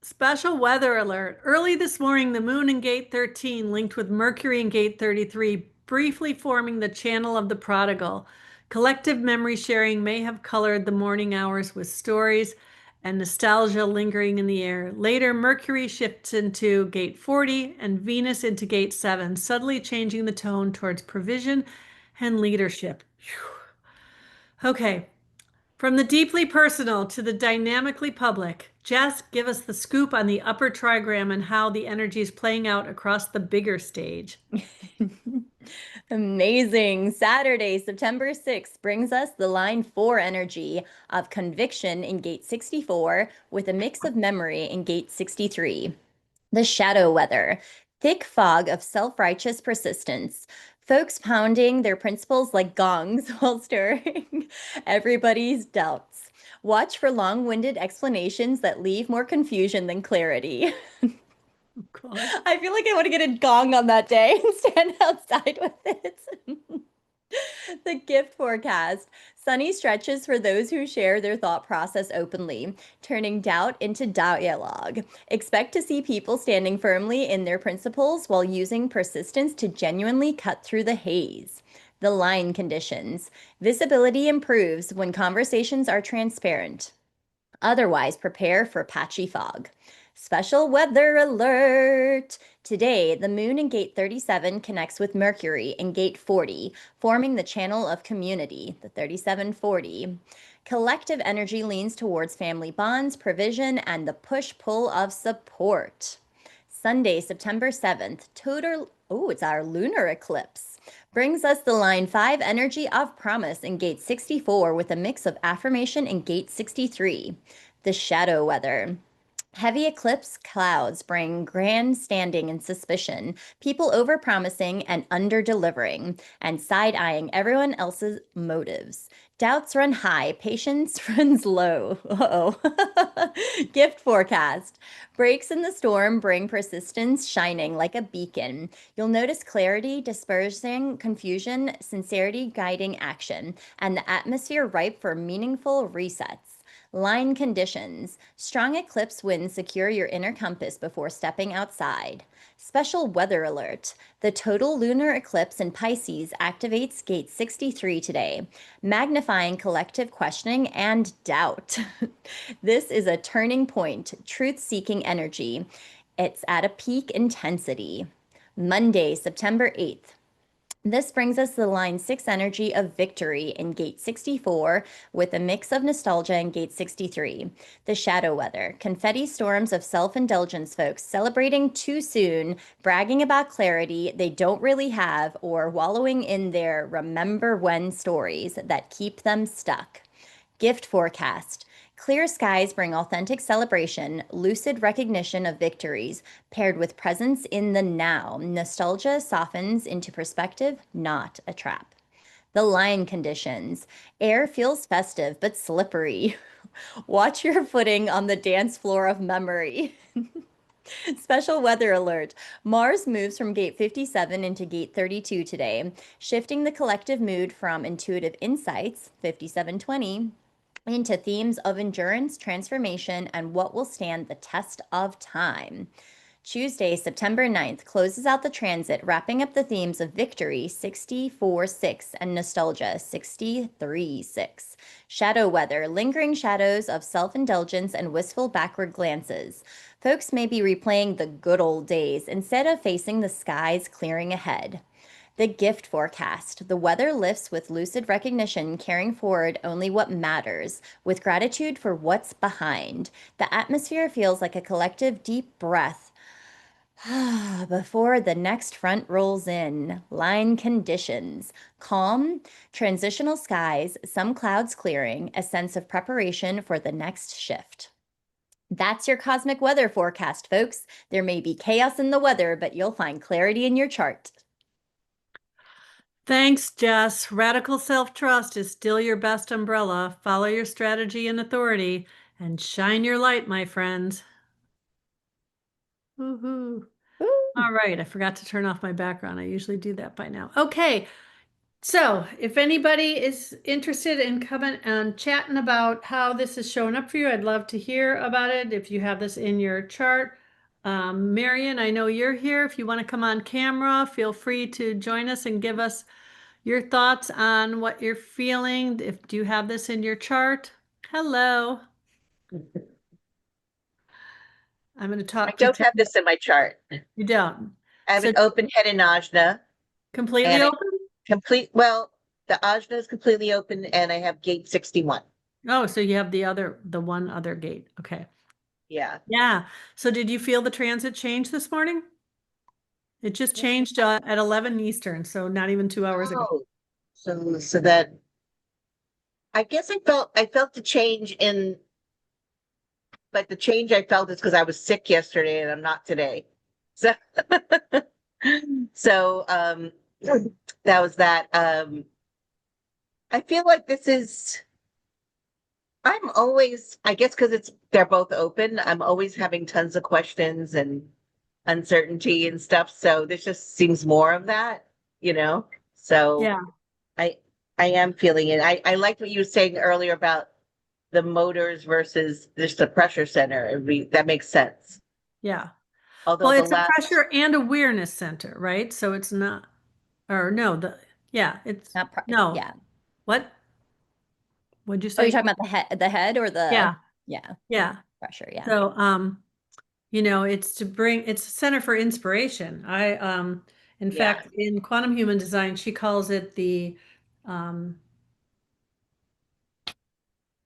Special weather alert. Early this morning, the moon in gate 13 linked with Mercury in gate 33, briefly forming the channel of the prodigal. Collective memory sharing may have colored the morning hours with stories and nostalgia lingering in the air. Later, Mercury shifts into gate 40 and Venus into gate 7, subtly changing the tone towards provision and leadership. Okay, from the deeply personal to the dynamically public, Jess, give us the scoop on the upper trigram and how the energy is playing out across the bigger stage. Amazing. Saturday, September 6th brings us the line 4 energy of conviction in gate 64 with a mix of memory in gate 63. The shadow weather, thick fog of self-righteous persistence, folks pounding their principles like gongs while stirring everybody's doubts. Watch for long-winded explanations that leave more confusion than clarity. Oh, God. I feel like I want to get a gong on that day and stand outside with it. The gift forecast. Sunny stretches for those who share their thought process openly, turning doubt into dialogue. Expect to see people standing firmly in their principles while using persistence to genuinely cut through the haze. The line conditions. Visibility improves when conversations are transparent. Otherwise, prepare for patchy fog. Special weather alert! Today, the moon in gate 37 connects with Mercury in gate 40, forming the channel of community, the 3740. Collective energy leans towards family bonds, provision, and the push-pull of support. Sunday, September 7th, it's our lunar eclipse. Brings us the line 5 energy of promise in gate 64 with a mix of affirmation in gate 63. The shadow weather. Heavy eclipse clouds bring grandstanding and suspicion, people overpromising and under-delivering, and side-eyeing everyone else's motives. Doubts run high, patience runs low. Uh-oh. Gift forecast. Breaks in the storm bring persistence shining like a beacon. You'll notice clarity dispersing confusion, sincerity guiding action, and the atmosphere ripe for meaningful resets. Line conditions. Strong eclipse winds secure your inner compass before stepping outside. Special weather alert. The total lunar eclipse in Pisces activates gate 63 today, magnifying collective questioning and doubt. This is a turning point, truth-seeking energy. It's at a peak intensity. Monday, September 8th. This brings us to the line 6 energy of victory in gate 64 with a mix of nostalgia in gate 63. The shadow weather, confetti storms of self-indulgence folks celebrating too soon, bragging about clarity they don't really have, or wallowing in their remember when stories that keep them stuck. Gift forecast. Clear skies bring authentic celebration, lucid recognition of victories, paired with presence in the now. Nostalgia softens into perspective, not a trap. The line conditions. Air feels festive but slippery. Watch your footing on the dance floor of memory. Special weather alert. Mars moves from gate 57 into gate 32 today, shifting the collective mood from intuitive insights, 5720, into themes of endurance, transformation, and what will stand the test of time. Tuesday, September 9th, closes out the transit, wrapping up the themes of victory, 64-6, and nostalgia, 63-6. Shadow weather, lingering shadows of self-indulgence and wistful backward glances. Folks may be replaying the good old days instead of facing the skies clearing ahead. The gift forecast. The weather lifts with lucid recognition, carrying forward only what matters, with gratitude for what's behind. The atmosphere feels like a collective deep breath before the next front rolls in. Line conditions. Calm, transitional skies, some clouds clearing, a sense of preparation for the next shift. That's your cosmic weather forecast, folks. There may be chaos in the weather, but you'll find clarity in your chart. Thanks, Jess. Radical self-trust is still your best umbrella. Follow your strategy and authority and shine your light, my friends. Woohoo. Woo! All right, I forgot to turn off my background. I usually do that by now. Okay, So, if anybody is interested in coming and chatting about how this is showing up for you, I'd love to hear about it. If you have this in your chart, Marion, I know you're here. If you want to come on camera, feel free to join us and give us your thoughts on what you're feeling. If do you have this in your chart? Hello. I'm going to I talk don't pretend have this in my chart. you don't. I have So an open head and ajna, completely and I open? well, the ajna is completely open, and I have gate 61. Oh, so you have the one other gate. Okay. Yeah. Yeah. So did you feel the transit change this morning? It just Yes. changed at 11 Eastern, so not even 2 hours ago. Oh, so that I guess I felt the change in, but the change I felt is because I was sick yesterday and I'm not today. So so that was that. I feel like this is I'm always, I guess because they're both open, I'm always having tons of questions and uncertainty and stuff. So this just seems more of that, you know? So Yeah, I I am feeling it. I liked what you were saying earlier about the motors versus just the pressure center. That makes sense. yeah. Well, Although the it's a last, pressure and awareness center, right? So it's not, or no, yeah, it's, Not pri no. yeah. What? What'd you Oh, you're say? talking about the head or Yeah, yeah, yeah. pressure, yeah. So, it's it's a center for inspiration. In yeah, fact, in quantum human design, she calls it um,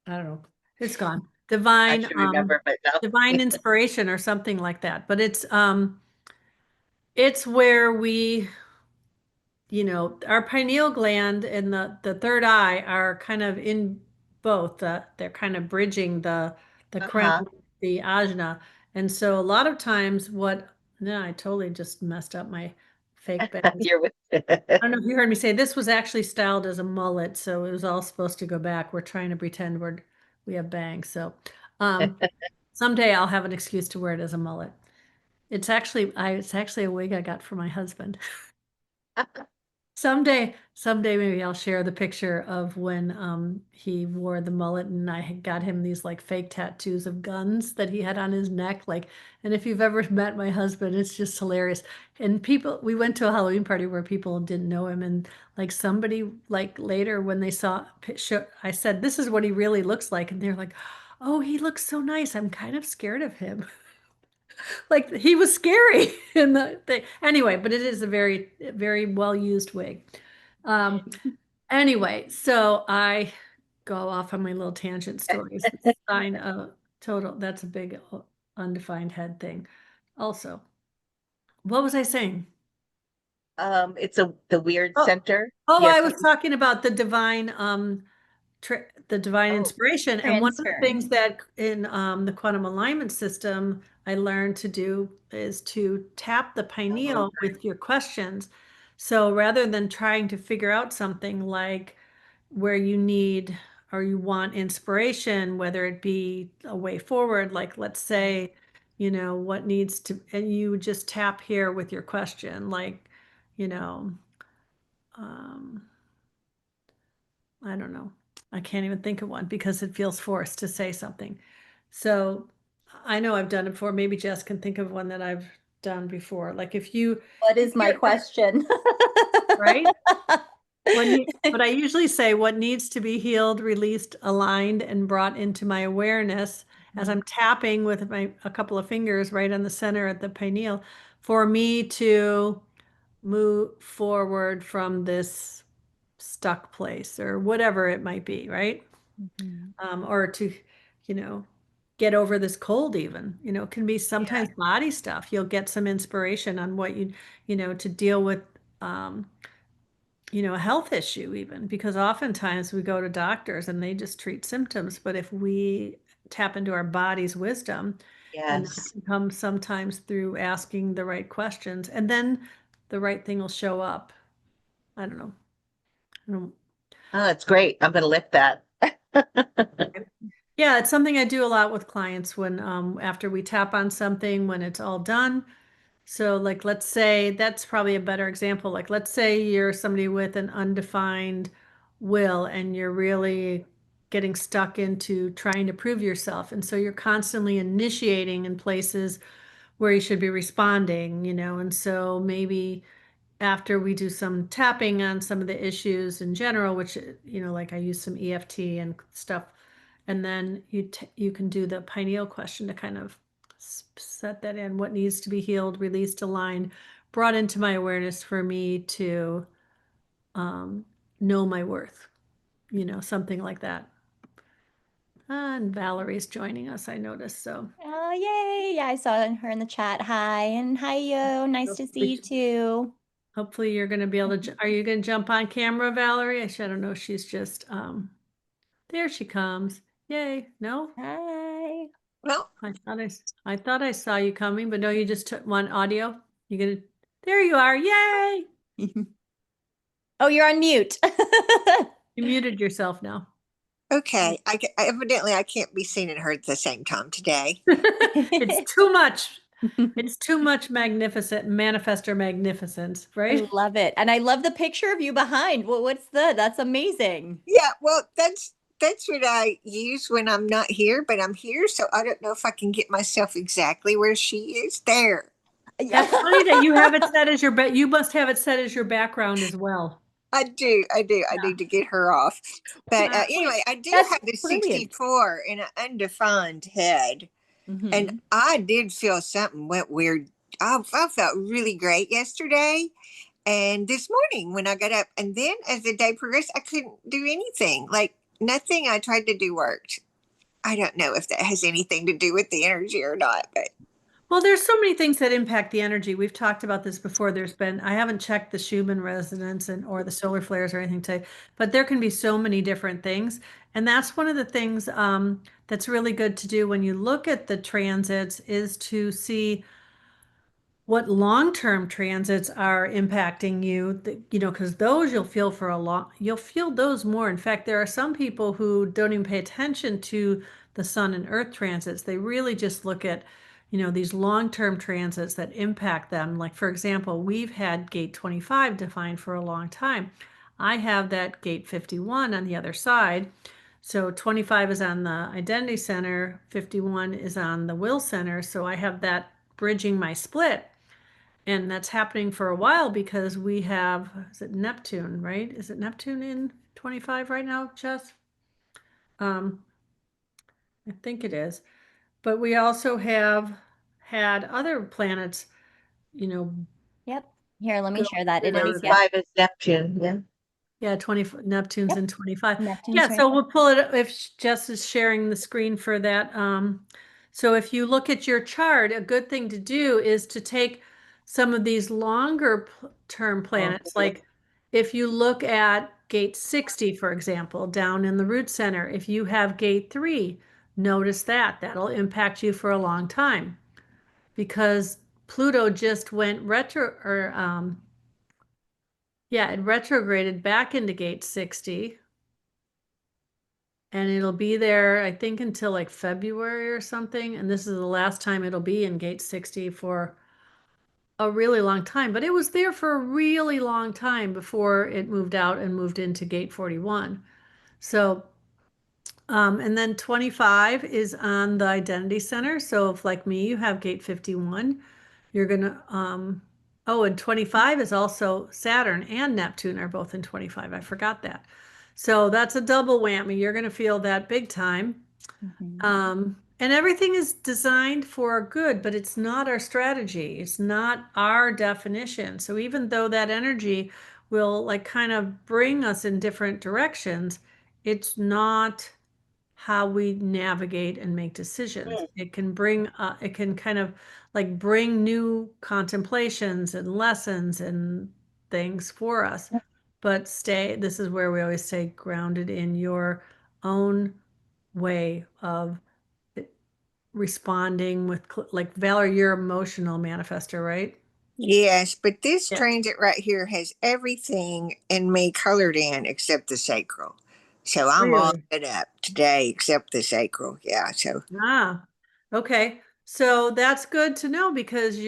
I don't know, it's gone. I should remember, but Divine no. inspiration or something like that. But it's where our pineal gland and the third eye are kind of in both. They're kind of bridging the crown, Uh-huh. the ajna. And so a lot of times no, I totally just messed up my fake bangs. You're with I don't know if you heard me say this was actually styled as a mullet, so it was all supposed to go back. We're trying to pretend we have bangs. So um someday I'll have an excuse to wear it as a mullet. It's actually a wig I got for my husband. Someday maybe I'll share the picture of when he wore the mullet and I had got him these like fake tattoos of guns that he had on his neck. And if you've ever met my husband, it's just hilarious. And we went to a Halloween party where people didn't know him, and like somebody like later when they I said, "This is what he really looks like," and they're like, "Oh, he looks so nice. I'm kind of scared of him." Like he was scary in the thing. Anyway, but it is a very, very well used wig. Um, anyway, so I go off on my little tangent stories. The sign of total, that's a big undefined head thing. Also, what was I saying? It's the weird Oh, center. oh, I Yes. was talking about the divine Oh, inspiration. And one of the Transference. things that in the quantum alignment system I learned to do is to tap the oh, pineal with your questions. So rather than trying to figure out something like where you need or you want inspiration, whether it be a way forward, like let's say, what needs to, and you just tap here with your question, like, you know, um, I don't know. I can't even think of one because it feels forced to say something. So I know I've done it before. Maybe Jess can think of one that I've done before. Like What if is my you're question? right, but I usually say what needs to be healed, released, aligned, and brought into my awareness as I'm tapping with a couple of fingers right on the center at the pineal for me to move forward from this stuck place or whatever it might be, right? Mhm. Or to, you know, get over this cold even, it can be yeah. sometimes body stuff. You'll get some inspiration on to deal with, a health issue even, because oftentimes we go to doctors and they just treat symptoms. But if we tap into our body's wisdom, and that Yes. can come sometimes through asking the right questions, and then the right thing will show up. I don't know. I don't Oh, that's great. I'm going to lift that. Yeah, it's something I do a lot with clients when after we tap on something, when it's all done, So like, let's say that's probably a better example. Like, let's say you're somebody with an undefined will and you're really getting stuck into trying to prove yourself. And so you're constantly initiating in places where you should be responding, and so maybe after we do some tapping on some of the issues in general, which, like I use some EFT and stuff, and then you can do the pineal question to kind of set that in, what needs to be healed, released, aligned, brought into my awareness for me to um, know my worth, something like that. And Valerie's joining us, I noticed. So Oh, yay. Yeah, I saw her in the chat. Hi, and hi, yo. Nice to see you too. hopefully you're going to be able to, are you going to jump on camera, Valerie? I don't know. She's just, there she comes. Yay. No? Hi. Well, I thought I saw you coming, but no, you just took one audio. You gonna, there you are. Yay. Oh, you're on mute. You muted yourself now. Okay, evidently I can't be seen and heard at the same time today. It's too much. It's too much magnificent, manifestor magnificence, I right? love it. And I love the picture of you behind. That's amazing. Yeah, well, that's what I use when I'm not here, but I'm here, so I don't know if I can get myself exactly where she is there. That's funny that you have it set as your you must have it set as your background as well. I do. I Yeah. need to get her off. But Uh, anyway, I do That's have the brilliant. 64 in an undefined head. And Mhm. I did feel something went weird. I felt really great yesterday and this morning when I got up. And then as the day progressed, I couldn't do anything. Like nothing I tried to do worked. I don't know if that has anything to do with the energy or not, but Well, there's so many things that impact the energy. We've talked about this before. I haven't checked the Schumann resonance or the solar flares or anything today, but there can be so many different things. And that's one of the things that's really good to do when you look at the transits is to see what long-term transits are impacting you, because those you'll feel those more. In fact, there are some people who don't even pay attention to the sun and earth transits. They really just look at, these long-term transits that impact them. Like, for example, we've had gate 25 defined for a long time. I have that gate 51 on the other side. So 25 is on the identity center, 51 is on the will center. So I have that bridging my split. And that's happening for a while because we have, is it Neptune, right? Is it Neptune in 25 right now, Jess? Um, I think it is. But we also have had other planets, you know, Yep. Here, let me go share that. It through. is. Yep. 25 is Neptune. Yeah. Yeah, 20 Neptune's Yep. in 25. Neptune's Yeah, right so there. we'll pull it if Jess is sharing the screen for that. So if you look at your chart, a good thing to do is to take some of these longer term planets, like if you look at gate 60, for example, down in the root center, if you have gate 3, notice that that'll impact you for a long time because Pluto just went retro or yeah, it retrograded back into gate 60 and it'll be there, I think, until like February or something. And this is the last time it'll be in gate 60 for a really long time. But it was there for a really long time before it moved out and moved into gate 41. So, and then 25 is on the identity center. So if like me, you have gate 51, you're gonna, oh, and 25 is also Saturn and Neptune are both in 25. I forgot that. So that's a double whammy. You're gonna feel that big time. And everything is designed for good, but it's not our strategy. It's not our definition. So even though that energy will like kind of bring us in different directions, it's not how we navigate and make decisions. It can kind of like bring new contemplations and lessons and things for us. But this is where we always stay grounded in your own way of responding with, like Valerie, you're emotional manifester, right? yes, but this Yeah. transit right here has everything in me colored in except the sacral. So I'm all Really? set up today except the sacral. Yeah. So Ah, okay. So that's good to know because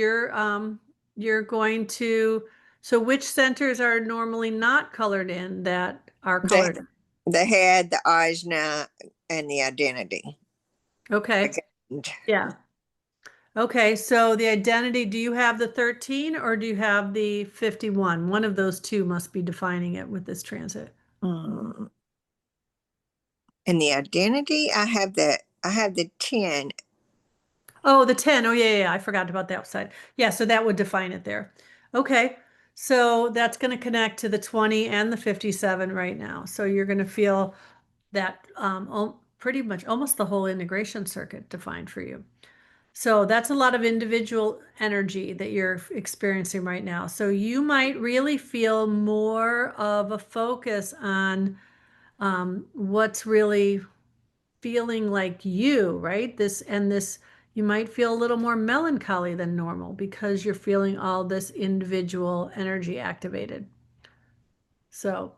you're going to, so which centers are normally not colored in that are The colored in? the head, the ajna, and the identity. Okay. Okay. Yeah. Okay. So the identity, do you have the 13 or do you have the 51? One of those two must be defining it with this transit. Mm. And the identity, I have the 10. Oh, the 10. Oh, yeah, yeah. I forgot about that side. Yeah. So that would define it there. Okay. So that's going to connect to the 20 and the 57 right now. So you're going to feel that pretty much almost the whole integration circuit defined for you. So that's a lot of individual energy that you're experiencing right now. So you might really feel more of a focus on what's really feeling like you, right? You might feel a little more melancholy than normal because you're feeling all this individual energy activated. So,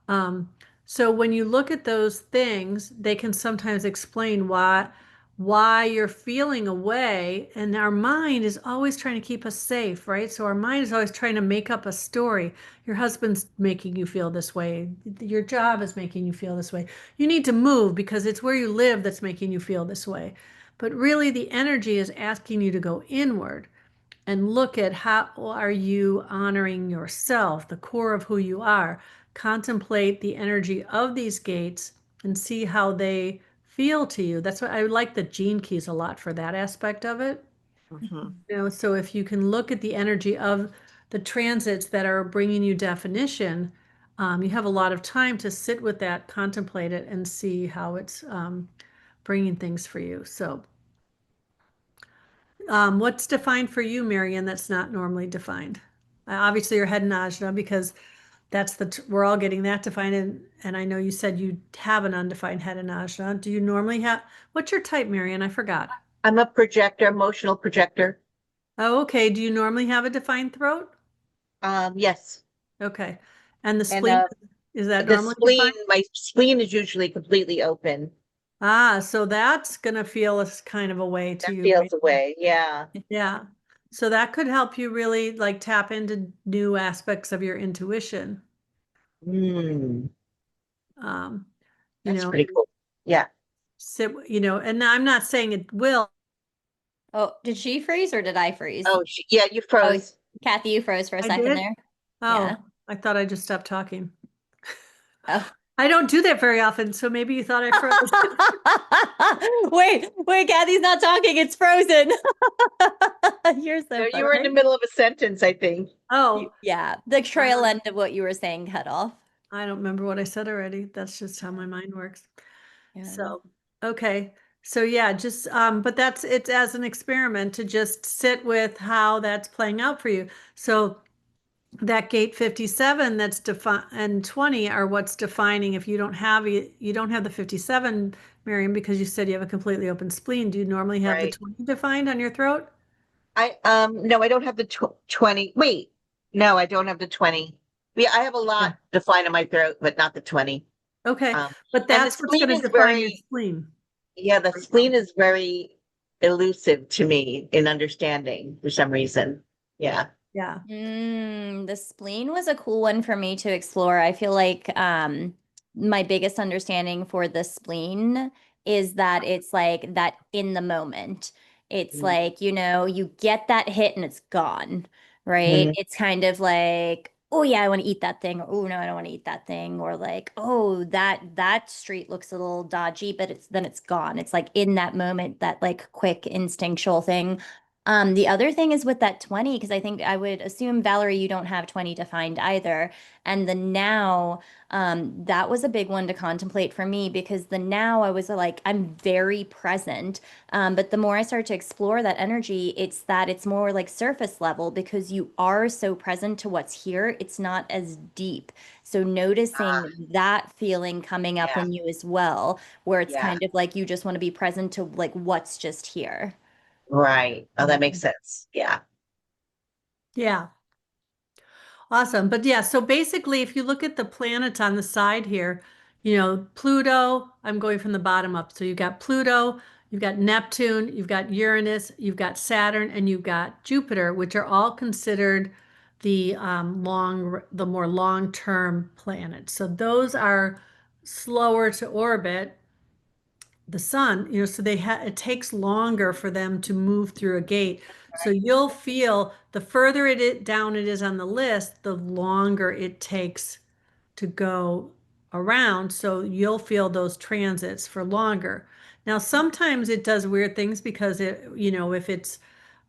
um, so when you look at those things, they can sometimes explain why you're feeling a way, and our mind is always trying to keep us safe, right? So our mind is always trying to make up a story. Your husband's making you feel this way. Your job is making you feel this way. You need to move because it's where you live that's making you feel this way. But really, the energy is asking you to go inward and look at how are you honoring yourself, the core of who you are. Contemplate the energy of these gates and see how they feel to you. That's what I like the gene keys a lot for that aspect of it. Mhm. So if you can look at the energy of the transits that are bringing you definition, you have a lot of time to sit with that, contemplate it, and see how it's bringing things for you. So what's defined for you, Marion, that's not normally defined? Obviously, your head and ajna, because we're all getting that defined. And I know you said you have an undefined head and ajna. Do you normally have, what's your type, Marion? I forgot. I'm a projector, emotional projector. Oh, okay. Do you normally have a defined throat? Yes. Okay. And the And spleen, is that the normally defined? spleen, my spleen is usually completely open. Ah, so that's gonna feel as kind of a way to That you, feels right? away. Yeah. Yeah. So that could help you really like tap into new aspects of your intuition. Mm, Um, you that's know, pretty cool. Yeah. and I'm not saying it will. Oh, did she freeze or did I freeze? Oh, yeah, you Oh, froze. Kathy, you froze for a I second did. there. Oh, Yeah. I thought I just stopped talking. Oh. I don't do that very often, so maybe you thought I froze. Wait, Kathy's not talking. It's frozen. You're so No, you were in the funny. middle of a sentence, I think. Oh, Yeah, the trail uh, end of what you were saying cut off. I don't remember what I said already. That's just how my mind works. Yeah. So, okay. So yeah, just but it's as an experiment to just sit with how that's playing out for you. So that gate 57 that's defined and 20 are what's defining if you don't have the 57, Marion, because you said you have a completely open spleen. Do you normally have the Right. 20 defined on your throat? No, I don't have the 20. Wait. No, I don't have the 20. Yeah, I have a Yeah. lot defined in my throat, but not the 20. Okay. Um, But and the that's what's spleen going to is define your very, spleen. yeah, the spleen is very elusive to me in understanding for some reason. Yeah. Yeah. The spleen was a cool one for me to explore. I feel like my biggest understanding for the spleen is that it's like that in the moment. It's like, you get that hit and it's gone, right? Mhm. It's kind of like, oh yeah, I want to eat that thing, or oh no, I don't want to eat that thing, or like, oh, that street looks a little dodgy, but it's gone. It's like in that moment, that like quick instinctual thing. The other thing is with that 20, because I think I would assume, Valerie, you don't have 20 defined either. And the now, that was a big one to contemplate for me because the now I was like, I'm very present. But the more I start to explore that energy, it's more like surface level because you are so present to what's here. It's not as deep. So Ah, noticing that feeling coming up yeah, in you as well, where it's yeah, kind of like you just want to be present to like what's just here. right. Oh, that makes sense. Yeah. Yeah. Awesome. But yeah, so basically, if you look at the planets on the side here, Pluto, I'm going from the bottom up. So you got Pluto, you've got Neptune, you've got Uranus, you've got Saturn, and you've got Jupiter, which are all considered the more long-term planets. So those are slower to orbit the sun, so it takes longer for them to move through a gate. So you'll feel the further down it is on the list, the longer it takes to go around. So you'll feel those transits for longer. Now, sometimes it does weird things because if it's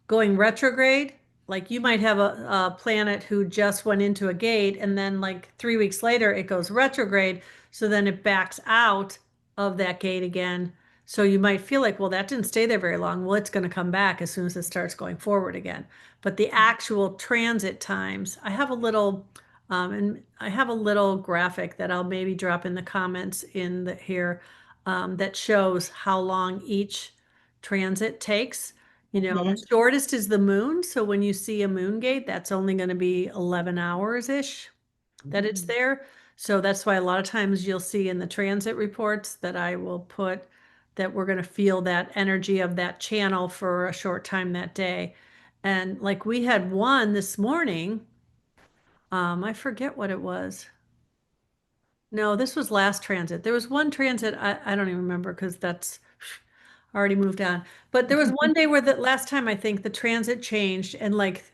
going retrograde, like you might have a planet who just went into a gate and then like 3 weeks later it goes retrograde. So then it backs out of that gate again. So you might feel like, well, that didn't stay there very long. Well, it's going to come back as soon as it starts going forward again. But the actual transit times, I have a little graphic that I'll maybe drop in the comments here that shows how long each transit takes. The Mhm. shortest is the moon. So when you see a moon gate, that's only going to be 11 hours-ish that it's there. So that's why a lot of times you'll see in the transit reports that I will put that we're going to feel that energy of that channel for a short time that day. And like we had one this morning, I forget what it was. No, this was last transit. There was one transit, I don't even remember because that's already moved on. But there was one day where the last time I think the transit changed and like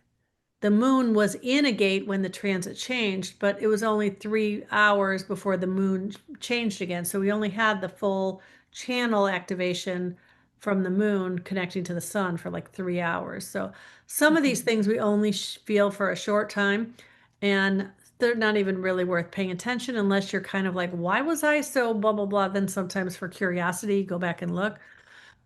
the moon was in a gate when the transit changed, but it was only 3 hours before the moon changed again. So we only had the full channel activation from the moon connecting to the sun for like 3 hours. So some of these things we only feel for a short time, and they're not even really worth paying attention unless you're kind of like, why was I so blah, blah, blah? Then sometimes for curiosity, go back and look.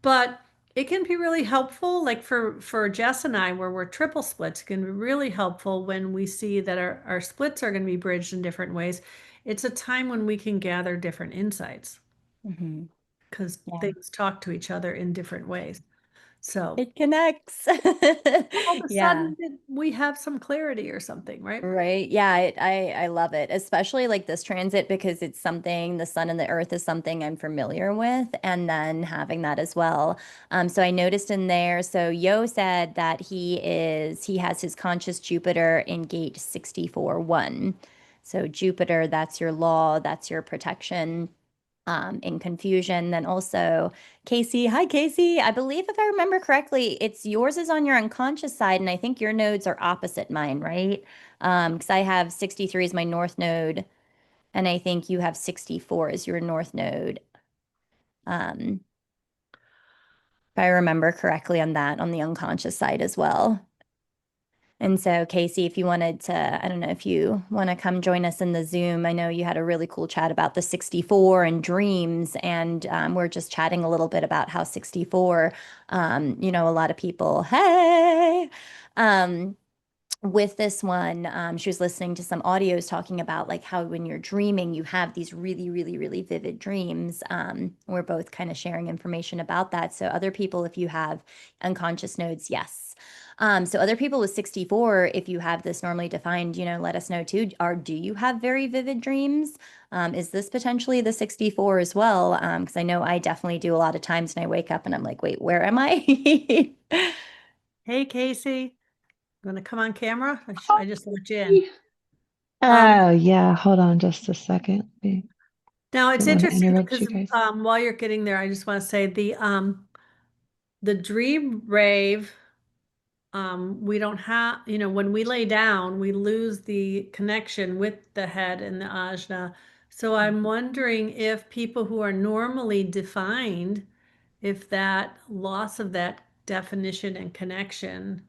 But it can be really helpful, like for Jess and I, where we're triple splits, it can be really helpful when we see that our splits are going to be bridged in different ways. It's a time when we can gather different insights Mhm. because Yeah, things talk to each other in different ways. So it connects. all of a Yeah. sudden we have some clarity or something, right? Right. Yeah, I love it, especially like this transit because it's something the sun and the earth is something I'm familiar with, and then having that as well. So I noticed in there, so Yo said that he has his conscious Jupiter in gate 64-1. So Jupiter, that's your law, that's your protection in confusion. Then also Kaisie, hi Kaisie. I believe if I remember correctly, it's yours is on your unconscious side, and I think your nodes are opposite mine, right? Because I have 63 as my north node, and I think you have 64 as your north node. Um, if I remember correctly on that, on the unconscious side as well. And so, Kaisie, if you wanted to, I don't know if you want to come join us in the Zoom. I know you had a really cool chat about the 64 and dreams, and we're just chatting a little bit about how 64, a lot of people, hey, um, with this one, she was listening to some audios talking about like how when you're dreaming, you have these really, really, really vivid dreams. We're both kind of sharing information about that. So other people, if you have unconscious nodes, yes. So other people with 64, if you have this normally defined, let us know too. Do you have very vivid dreams? Is this potentially the 64 as well? Because I know I definitely do a lot of times and I wake up and I'm like, wait, where am I? Hey, Casey, you want to come on camera? I just let you in. Hi. Um, Oh, yeah. Hold on just a second. I Now it's don't want to interesting interrupt because you guys. while you're getting there, I just want to say the dream rave, we don't have, when we lay down, we lose the connection with the head and the ajna. So I'm wondering if people who are normally defined, if that loss of that definition and connection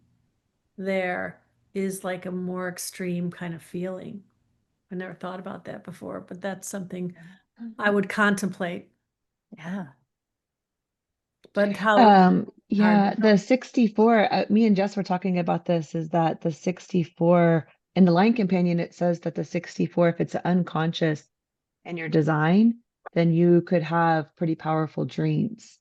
there is like a more extreme kind of feeling. I never thought about that before, but that's something I would contemplate. Yeah. But how hard to Yeah, know. the 64, me and Jess were talking about this, is that the 64 in the line companion, it says that the 64, if it's unconscious in your design, then you could have pretty powerful dreams.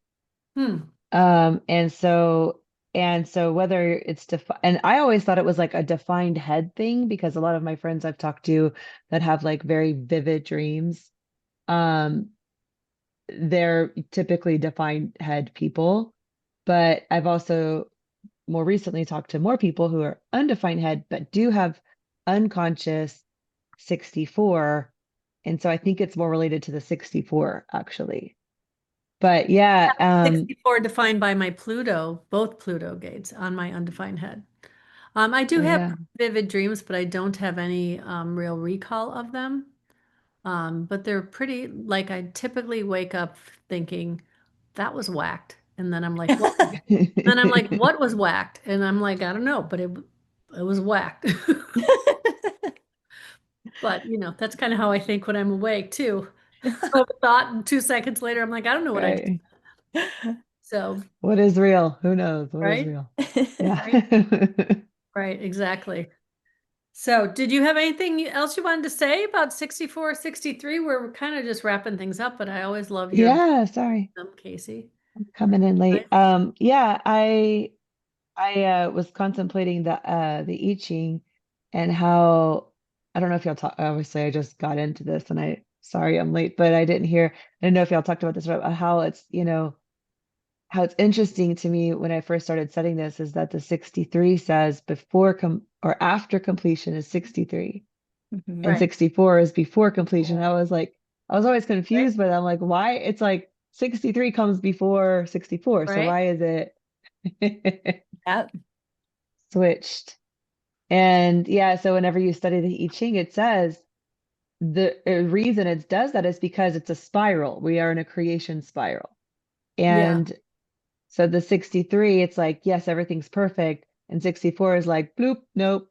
Hmm. And so whether it's and I always thought it was like a defined head thing because a lot of my friends I've talked to that have like very vivid dreams, um, they're typically defined head people. But I've also more recently talked to more people who are undefined head, but do have unconscious 64. And so I think it's more related to the 64 actually. But yeah, 64 defined by my Pluto, both Pluto gates on my undefined head. I do oh have yeah. vivid dreams, but I don't have any real recall of them. But they're pretty, like I typically wake up thinking that was whacked. And then I'm like, what? Then I'm like, what was whacked? And I'm like, I don't know, but it was whacked. But that's kind of how I think when I'm awake too. So I thought and 2 seconds later, I'm like, I don't know what I just, Right. so, What is real? Who knows? What is right? real? Yeah. Right. Right, exactly. So did you have anything else you wanted to say about 64, 63? We're kind of just wrapping things up, but I always love your Yeah, sorry. Kaisie. I'm coming in late. Right? Yeah, I was contemplating the I Ching and how I don't know if y'all talk obviously I just got into this and I sorry I'm late, but I didn't hear I don't know if y'all talked about this about how it's, how it's interesting to me when I first started studying this is that the 63 says before or after completion is 63 and Mhm. Right, 64 is before completion. I was always right, confused, but I'm like, why? It's like 63 comes before 64. So right. why is it Yep. switched? And yeah, so whenever you study the I Ching, it says the reason it does that is because it's a spiral. We are in a creation spiral. Yeah, And so the 63, it's like, yes, everything's perfect. And 64 is like, bloop, nope,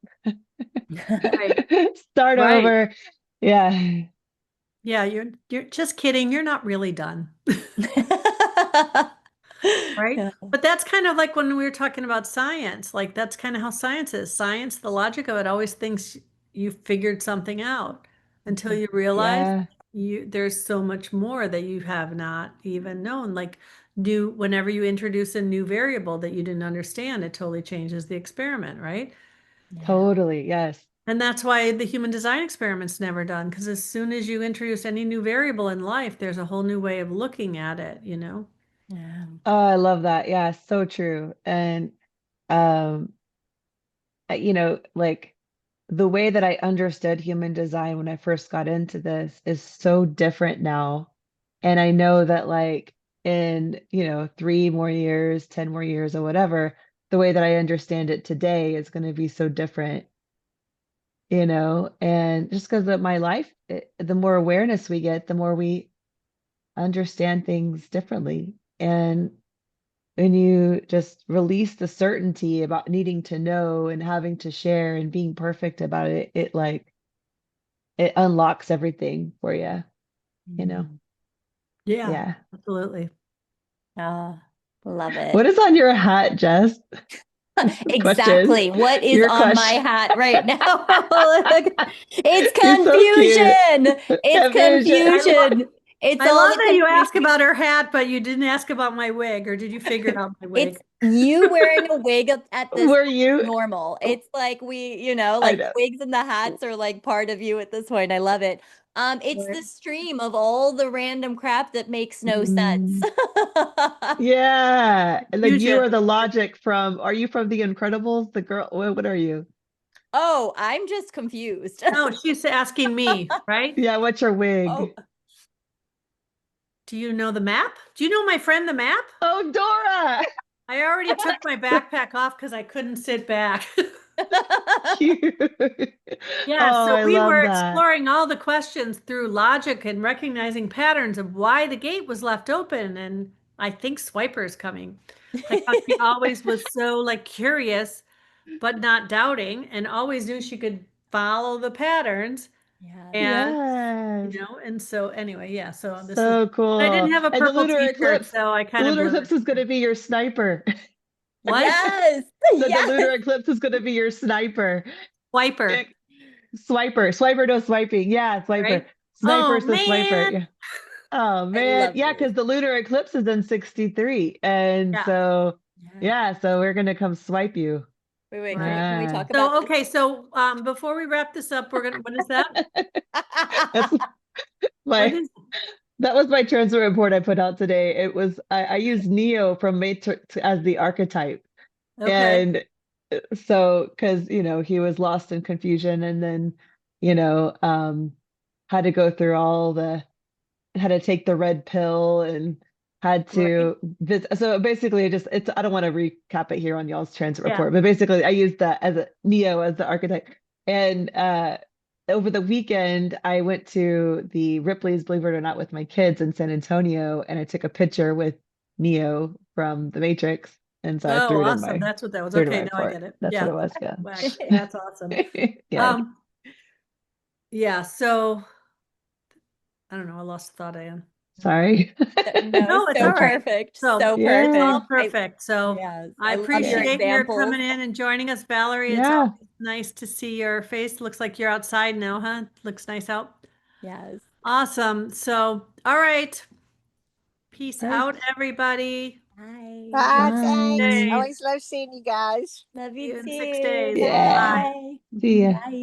right, start right. over. Yeah, Yeah, you're just kidding. You're not really done. Right? Yeah. But that's kind of like when we were talking about science, like that's kind of how science is. Science, the logic of it always thinks you figured something out until you realize yeah, there's so much more that you have not even known. Like whenever you introduce a new variable that you didn't understand, it totally changes the experiment, right? Yeah. totally. Yes. And that's why the human design experiment's never done, because as soon as you introduce any new variable in life, there's a whole new way of looking at it. Yeah. Oh, I love that. Yeah, so true. And um, like the way that I understood human design when I first got into this is so different now. And I know that like in, 3 more years, 10 more years or whatever, the way that I understand it today is going to be so different, and just because of my life, the more awareness we get, the more we understand things differently. And when you just release the certainty about needing to know and having to share and being perfect about it, it unlocks everything for you, you know? Mm. Yeah, Yeah. absolutely. Oh, love it. What is on your hat, Jess? Question. Exactly. What is Your on my question. hat right now? It's You're so cute. confusion. It's Confusion. confusion. It's I all love the that you ask confusion. about her hat, but you didn't ask about my wig, or did you figure out my It's wig? you wearing a wig at this Were point is you? normal. It's like I like know. wigs and the hats are like part of you at this point. I love it. It's Right. the stream of all the random crap that makes no sense. Mm, yeah. And like you Fusion. are the logic are you from The Incredibles? The girl, what are you? Oh, I'm just confused. No, she's asking me, right? Yeah, what's your Oh, wig? Do you know the map? Do you know my friend the map? Oh, Dora. I already took my backpack off because I couldn't sit back. Cute. Yeah, Oh, so I we love were that. exploring all the questions through logic and recognizing patterns of why the gate was left open. And I think Swiper's coming. Like how she always was so like curious, but not doubting, and always knew she could follow the patterns. yes. And Yes. and so anyway, yeah. So this is. So I cool. didn't have a And the purple lunar t-shirt, eclipse. so I The kind of lunar blew eclipse it. is going to be your sniper. What? Yes. So the lunar Yes. eclipse is going to be your sniper. Swiper, Ick. Swiper no swiping. Yeah, swiper. right? Oh Sniper says swiper. man. Yeah. Oh I man. love Yeah, these. because the lunar eclipse is in 63. And Yeah. so Yeah. yeah, so we're gonna come swipe you. Wait, Right. can we Yeah. talk about So this? okay, so before we wrap this up, we're gonna what is that? That's What my is That was my transfer report I put out today. It was I used Neo from Matrix as the archetype. Okay. And so because he was lost in confusion and then you know had to go through all the had to take the red pill and had Right. to visit. So basically it's I don't want to recap it here on y'all's transit Yeah. report, but basically I used that as a Neo as the archetype. And over the weekend I went to the Ripley's, believe it or not, with my kids in San Antonio, and I took a picture with Neo from the Matrix, and so I Oh, threw it in awesome. my That's what that was. threw it in Okay, my now I report. get it. That's what Yeah. it was, yeah. Wow, that's awesome. Yeah. Um, yeah, so I don't know, I lost the thought, Anne. Sorry. No, No, it's so all right. perfect. So So it's Yeah. all perfect. perfect. So Yes, I I love your appreciate your examples. coming in and joining us, Valerie. It's Yeah. always nice to see your face. Looks like you're outside now, huh? Looks nice out. Yes. Awesome. So, all right. Peace out, Right. everybody. Bye. Bye. Thanks. Bye. Days. Always love seeing you guys. Love See you you in 6 too. days. Yeah. Bye. Bye. See ya. Bye.